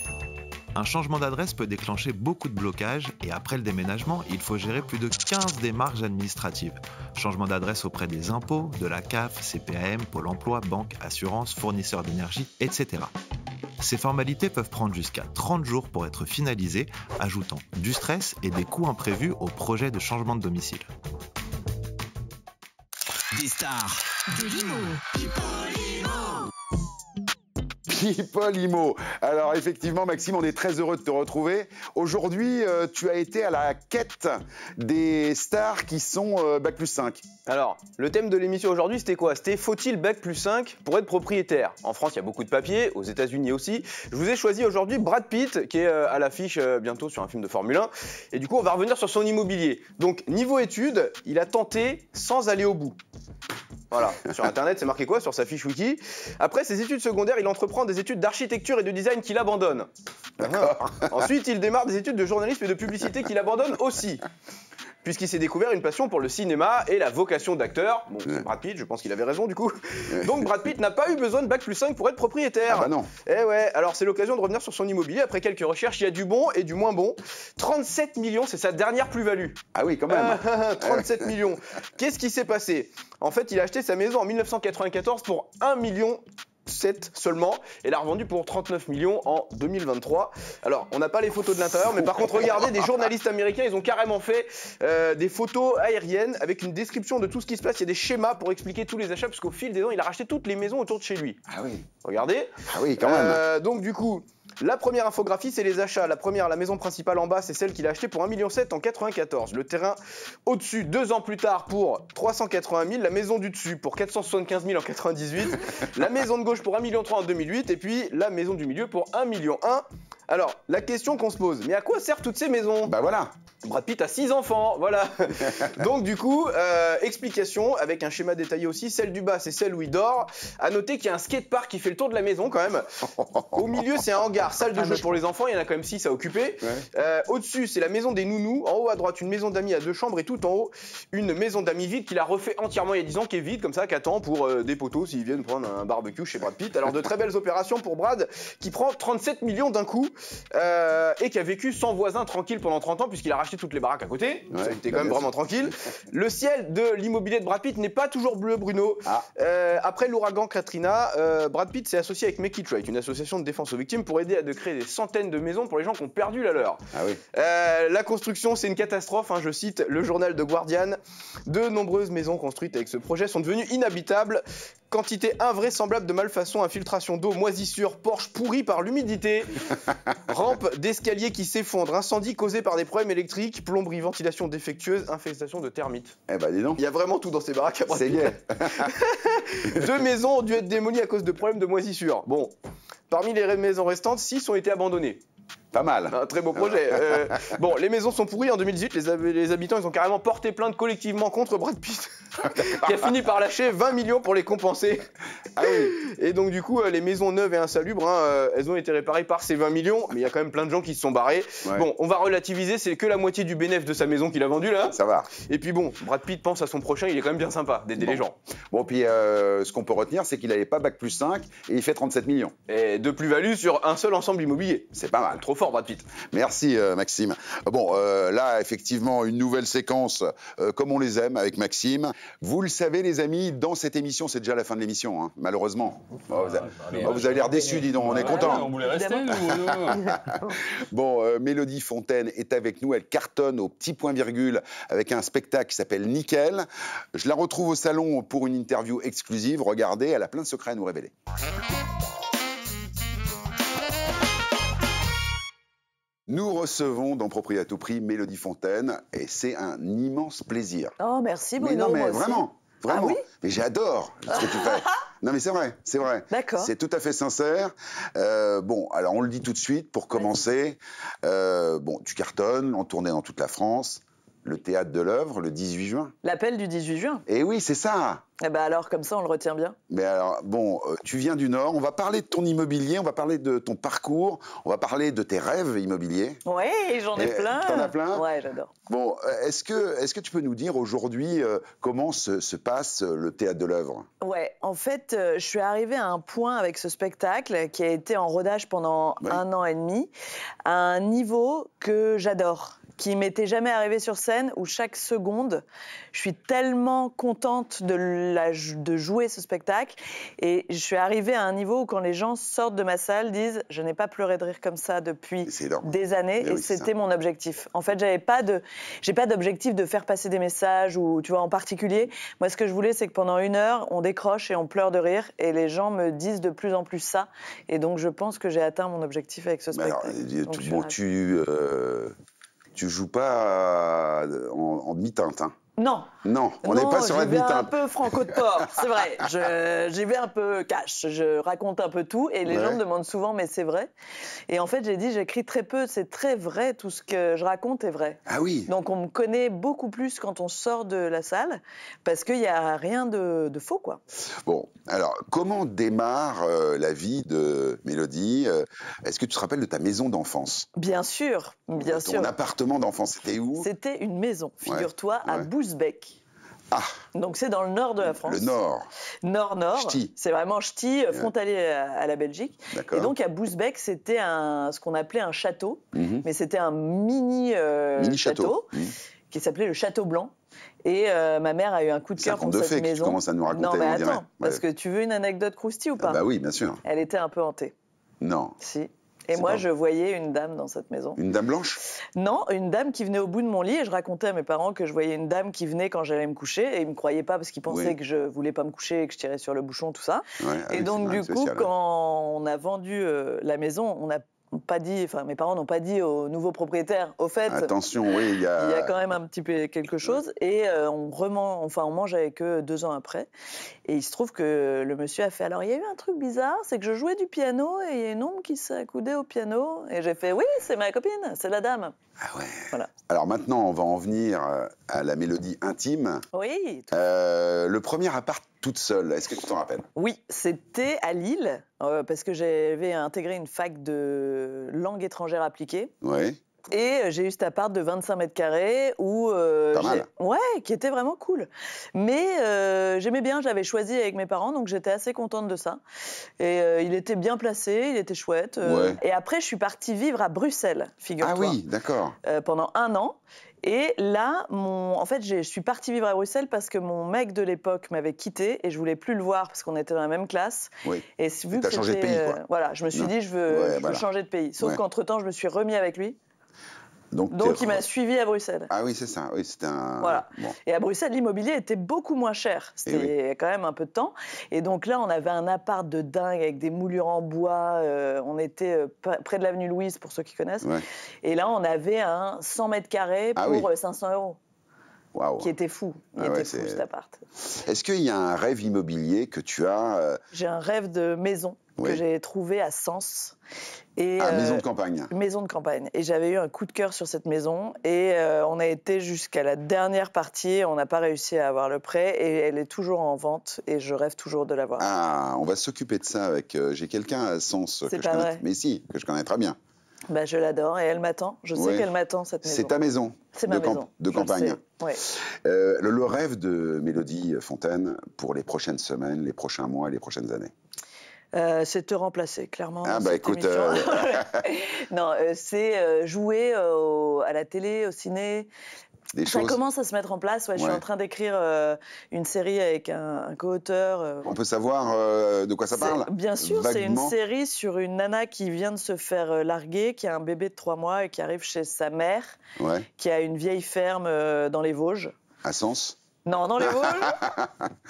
Un changement d'adresse peut déclencher beaucoup de blocages et après le déménagement, il faut gérer plus de 15 démarches administratives. Changement d'adresse auprès des impôts, de la CAF, CPAM, Pôle emploi, banque, assurance, fournisseurs d'énergie, etc. Ces formalités peuvent prendre jusqu'à 30 jours pour être finalisées, ajoutant du stress et des coûts imprévus au projet de changement de domicile. Des stars, de l'IMO. People IMO. Alors effectivement, Maxime, on est très heureux de te retrouver. Aujourd'hui, tu as été à la quête des stars qui sont Bac plus 5. Alors, le thème de l'émission aujourd'hui, c'était quoi? C'était faut-il Bac plus 5 pour être propriétaire? En France, il y a beaucoup de papiers, aux États-Unis aussi. Je vous ai choisi aujourd'hui Brad Pitt, qui est à l'affiche bientôt sur un film de Formule 1. Et du coup, on va revenir sur son immobilier. Donc, niveau études, il a tenté sans aller au bout. Voilà, sur internet c'est marqué quoi? Sur sa fiche wiki. Après ses études secondaires, il entreprend des études d'architecture et de design qu'il abandonne. Ensuite, il démarre des études de journalisme et de publicité qu'il abandonne aussi. Puisqu'il s'est découvert une passion pour le cinéma et la vocation d'acteur. Bon, c'est Brad Pitt, je pense qu'il avait raison du coup. Donc Brad Pitt n'a pas eu besoin de Bac plus 5 pour être propriétaire. Ah bah non. Eh ouais, alors c'est l'occasion de revenir sur son immobilier. Après quelques recherches, il y a du bon et du moins bon. 37 millions, c'est sa dernière plus-value. Ah oui, quand même. 37 millions. Qu'est-ce qui s'est passé? En fait, il a acheté sa maison en 1994 pour 1,7 million seulement et l'a revendu pour 39 millions en 2023. Alors, on n'a pas les photos de l'intérieur, mais par contre, regardez, des journalistes américains, ils ont carrément fait des photos aériennes avec une description de tout ce qui se passe. Il y a des schémas pour expliquer tous les achats, parce qu'au fil des ans, il a racheté toutes les maisons autour de chez lui. Ah oui. Regardez. Ah oui, quand même. Donc, du coup, la première infographie, c'est les achats. La première, la maison principale en bas, c'est celle qu'il a achetée pour 1,7 million en 94. Le terrain au-dessus, 2 ans plus tard, pour 380 000. La maison du dessus pour 475 000 en 98. La maison de gauche pour 1,3 million en 2008. Et puis la maison du milieu pour 1,1 million. Alors, la question qu'on se pose, mais à quoi servent toutes ces maisons? Bah voilà. Brad Pitt a 6 enfants, voilà. Donc du coup, explication avec un schéma détaillé aussi. Celle du bas, c'est celle où il dort. À noter qu'il y a un skatepark qui fait le tour de la maison quand même. Au milieu, c'est un hangar, salle de jeu pour les enfants. Il y en a quand même 6 à occuper. Ouais. Au-dessus, c'est la maison des nounous. En haut à droite, une maison d'amis à 2 chambres. Et tout en haut, une maison d'amis vide qu'il a refait entièrement il y a 10 ans, qui est vide comme ça, qui attend pour des potos s'ils viennent prendre un barbecue chez Brad Pitt. Alors de très belles opérations pour Brad, qui prend 37 millions d'un coup. Et qui a vécu sans voisin tranquille pendant 30 ans puisqu'il a racheté toutes les baraques à côté. Ouais, c'était quand même vraiment tranquille. Le ciel de l'immobilier de Brad Pitt n'est pas toujours bleu, Bruno. Après l'ouragan Katrina, Brad Pitt s'est associé avec Make It Right, une association de défense aux victimes, pour aider à créer des centaines de maisons pour les gens qui ont perdu la leur. Ah oui. La construction, c'est une catastrophe, hein, je cite le journal The Guardian. De nombreuses maisons construites avec ce projet sont devenues inhabitables. Quantité invraisemblable de malfaçons, infiltration d'eau, moisissure, porche pourrie par l'humidité, rampe d'escalier qui s'effondre, incendie causé par des problèmes électriques, plomberie, ventilation défectueuse, infestation de termites. Eh ben dis donc. Il y a vraiment tout dans ces baraques. C'est gay. 2 maisons ont dû être démolies à cause de problèmes de moisissure. Bon, parmi les maisons restantes, 6 ont été abandonnées. Pas mal. Un très beau projet. Bon, les maisons sont pourries en 2018. Les habitants, ils ont carrément porté plainte collectivement contre Brad Pitt. qui a fini par lâcher 20 millions pour les compenser. Ah oui. Et donc du coup, les maisons neuves et insalubres, hein, elles ont été réparées par ces 20 millions, mais il y a quand même plein de gens qui se sont barrés. Ouais. Bon, on va relativiser, c'est que la moitié du bénéfice de sa maison qu'il a vendue là. Ça va. Et puis bon, Brad Pitt pense à son prochain, il est quand même bien sympa d'aider les gens. Bon, puis ce qu'on peut retenir, c'est qu'il n'avait pas bac+5 et il fait 37 millions. Et de plus-value sur un seul ensemble immobilier. C'est pas mal. Trop fort, Brad Pitt. Merci, Maxime. Bon, là, effectivement, une nouvelle séquence comme on les aime avec Maxime. Vous le savez, les amis, dans cette émission, c'est déjà la fin de l'émission, hein, malheureusement. Vous avez l'air déçus, dis donc, on est contents. On voulait rester, nous. Bon, Mélodie Fontaine est avec nous, elle cartonne au petit point-virgule avec un spectacle qui s'appelle Nickel. Je la retrouve au salon pour une interview exclusive. Regardez, elle a plein de secrets à nous révéler. Nous recevons dans Proprio à tout prix Mélodie Fontaine et c'est un immense plaisir. Oh, merci Bruno. Mais non, mais moi vraiment. Ah oui, mais j'adore ce que tu fais. Non, mais c'est vrai, c'est vrai. D'accord. C'est tout à fait sincère. Bon, alors on le dit tout de suite pour commencer. Bon, tu cartonnes, en tournée dans toute la France. Le théâtre de l'œuvre, le 18 juin. L'appel du 18 juin. Eh oui, c'est ça. Eh ben alors, comme ça, on le retient bien. Mais alors, bon, tu viens du Nord, on va parler de ton immobilier, on va parler de ton parcours, on va parler de tes rêves immobiliers. Oui, j'en ai plein. T'en as plein? Ouais, j'adore. Bon, est-ce que tu peux nous dire aujourd'hui comment se passe le théâtre de l'œuvre? Ouais, en fait, je suis arrivée à un point avec ce spectacle qui a été en rodage pendant 1 an et demi, à un niveau que j'adore, qui m'était jamais arrivé sur scène, où chaque seconde, je suis tellement contente de jouer ce spectacle. Et je suis arrivée à un niveau où quand les gens sortent de ma salle, disent « Je n'ai pas pleuré de rire comme ça depuis des années ». Et c'était mon objectif. En fait, j'ai pas d'objectif de faire passer des messages ou, tu vois, en particulier. Moi, ce que je voulais, c'est que pendant 1 heure, on décroche et on pleure de rire. Et les gens me disent de plus en plus ça. Et donc, je pense que j'ai atteint mon objectif avec ce spectacle. Alors, tu joues pas en demi-teinte, hein? Non. Non, on n'est pas sur la demi-teinte. J'y vais un peu franco de port, c'est vrai. J'y vais un peu cash, je raconte un peu tout et les gens me demandent souvent, mais c'est vrai. Et en fait, j'ai dit, j'écris très peu, c'est très vrai, tout ce que je raconte est vrai. Ah oui. Donc on me connaît beaucoup plus quand on sort de la salle parce qu'il n'y a rien de faux, quoi. Bon, alors, comment démarre la vie de Mélodie? Est-ce que tu te rappelles de ta maison d'enfance? Bien sûr, bien sûr. Ton appartement d'enfance, c'était où? C'était une maison, figure-toi, à Bousbecq. Ah. Donc c'est dans le nord de la France. Le nord. Nord-nord. Ch'ti. C'est vraiment Ch'ti, frontalier à la Belgique. D'accord. Et donc à Bousbecq, c'était ce qu'on appelait un château, mais c'était un mini château qui s'appelait le Château Blanc. Et ma mère a eu un coup de cœur pour cette maison. Tu commences à nous raconter. Non, mais attends, parce que tu veux une anecdote croustille ou pas? Bah oui, bien sûr. Elle était un peu hantée. Non. Si. Et moi, je voyais une dame dans cette maison. Une dame blanche? Non, une dame qui venait au bout de mon lit et je racontais à mes parents que je voyais une dame qui venait quand j'allais me coucher et ils ne me croyaient pas parce qu'ils pensaient que je voulais pas me coucher et que je tirais sur le bouchon, tout ça. Et donc, du coup, quand on a vendu la maison, on n'a pas dit, enfin mes parents n'ont pas dit au nouveau propriétaire, au fait, attention, oui, il y a quand même un petit peu quelque chose, et on mange avec eux 2 ans après, et il se trouve que le monsieur a fait, alors il y a eu un truc bizarre, c'est que je jouais du piano et il y a une ombre qui s'est accoudée au piano, et j'ai fait, oui, c'est ma copine, c'est la dame. Ah ouais. Voilà. Alors maintenant, on va en venir à la Mélodie intime. Oui. Le premier appart toute seule, est-ce que tu t'en rappelles? Oui, c'était à Lille, parce que j'avais intégré une fac de langue étrangère appliquée. Oui. Et j'ai eu cet appart de 25 mètres carrés où qui était vraiment cool. Mais j'aimais bien, j'avais choisi avec mes parents, donc j'étais assez contente de ça. Et il était bien placé, il était chouette. Et après, je suis partie vivre à Bruxelles, figure-toi. Ah oui, d'accord. Pendant 1 an. Et là, en fait, je suis partie vivre à Bruxelles parce que mon mec de l'époque m'avait quitté et je voulais plus le voir parce qu'on était dans la même classe. Oui. Et vu que changé de pays, quoi. Voilà, je me suis dit, je veux changer de pays. Sauf qu'entre-temps, je me suis remis avec lui. Donc il m'a suivi à Bruxelles. Ah oui, c'est ça. Oui, c'était un... Voilà. Bon. Et à Bruxelles, l'immobilier était beaucoup moins cher. C'était quand même un peu de temps. Et donc là, on avait un appart de dingue avec des moulures en bois. On était près de l'avenue Louise, pour ceux qui connaissent. Ouais. Et là, on avait un 100 mètres carrés pour 500 €. Wow. Qui était fou. Il était fou, cet appart. Est-ce qu'il y a un rêve immobilier que tu as J'ai un rêve de maison. que j'ai trouvée à Sens. Et, maison de campagne. Maison de campagne. Et j'avais eu un coup de cœur sur cette maison. Et on a été jusqu'à la dernière partie. On n'a pas réussi à avoir le prêt. Et elle est toujours en vente. Et je rêve toujours de l'avoir. Ah, on va s'occuper de ça avec... j'ai quelqu'un à Sens que je connais. Mais si, que je connais très bien. Bah, je l'adore. Et elle m'attend. Je sais qu'elle m'attend, cette maison. C'est ta maison. C'est ma maison. De campagne. Ouais. Le rêve de Mélodie Fontaine pour les prochaines semaines, les prochains mois, les prochaines années. C'est te remplacer, clairement. Ah bah écoute... non, c'est jouer à la télé, au ciné. Ça commence à se mettre en place. Je suis en train d'écrire une série avec un co-auteur. On peut savoir de quoi ça parle? Bien sûr, c'est une série sur une nana qui vient de se faire larguer, qui a un bébé de 3 mois et qui arrive chez sa mère, qui a une vieille ferme dans les Vosges. À Sens? Non, dans les Vosges.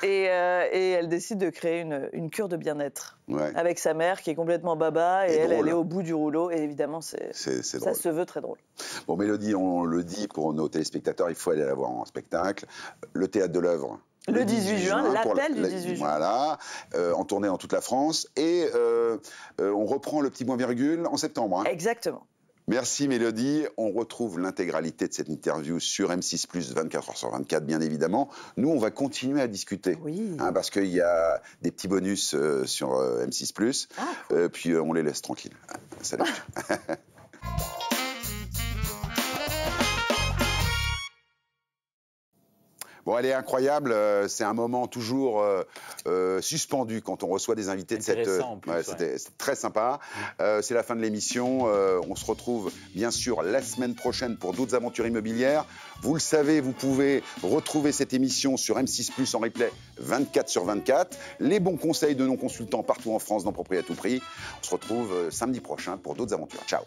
et elle décide de créer une cure de bien-être avec sa mère qui est complètement baba et elle est au bout du rouleau. Et évidemment, ça se veut très drôle. Bon, Mélodie, on le dit pour nos téléspectateurs, il faut aller la voir en spectacle. Le Théâtre de l'Œuvre. Le 18 juin, l'appel du 18 juin. Voilà, en tournée dans toute la France. Et on reprend le petit point virgule en septembre. Exactement. Merci Mélodie, on retrouve l'intégralité de cette interview sur M6+, 24h/24 bien évidemment. Nous on va continuer à discuter, parce qu'il y a des petits bonus sur M6+, puis on les laisse tranquilles. Salut. Bon, elle est incroyable. C'est un moment toujours suspendu quand on reçoit des invités de cette. C'était très sympa. C'est la fin de l'émission. On se retrouve bien sûr la semaine prochaine pour d'autres aventures immobilières. Vous le savez, vous pouvez retrouver cette émission sur M6+ en replay 24/24. Les bons conseils de nos consultants partout en France dans Propriété à tout prix. On se retrouve samedi prochain pour d'autres aventures. Ciao.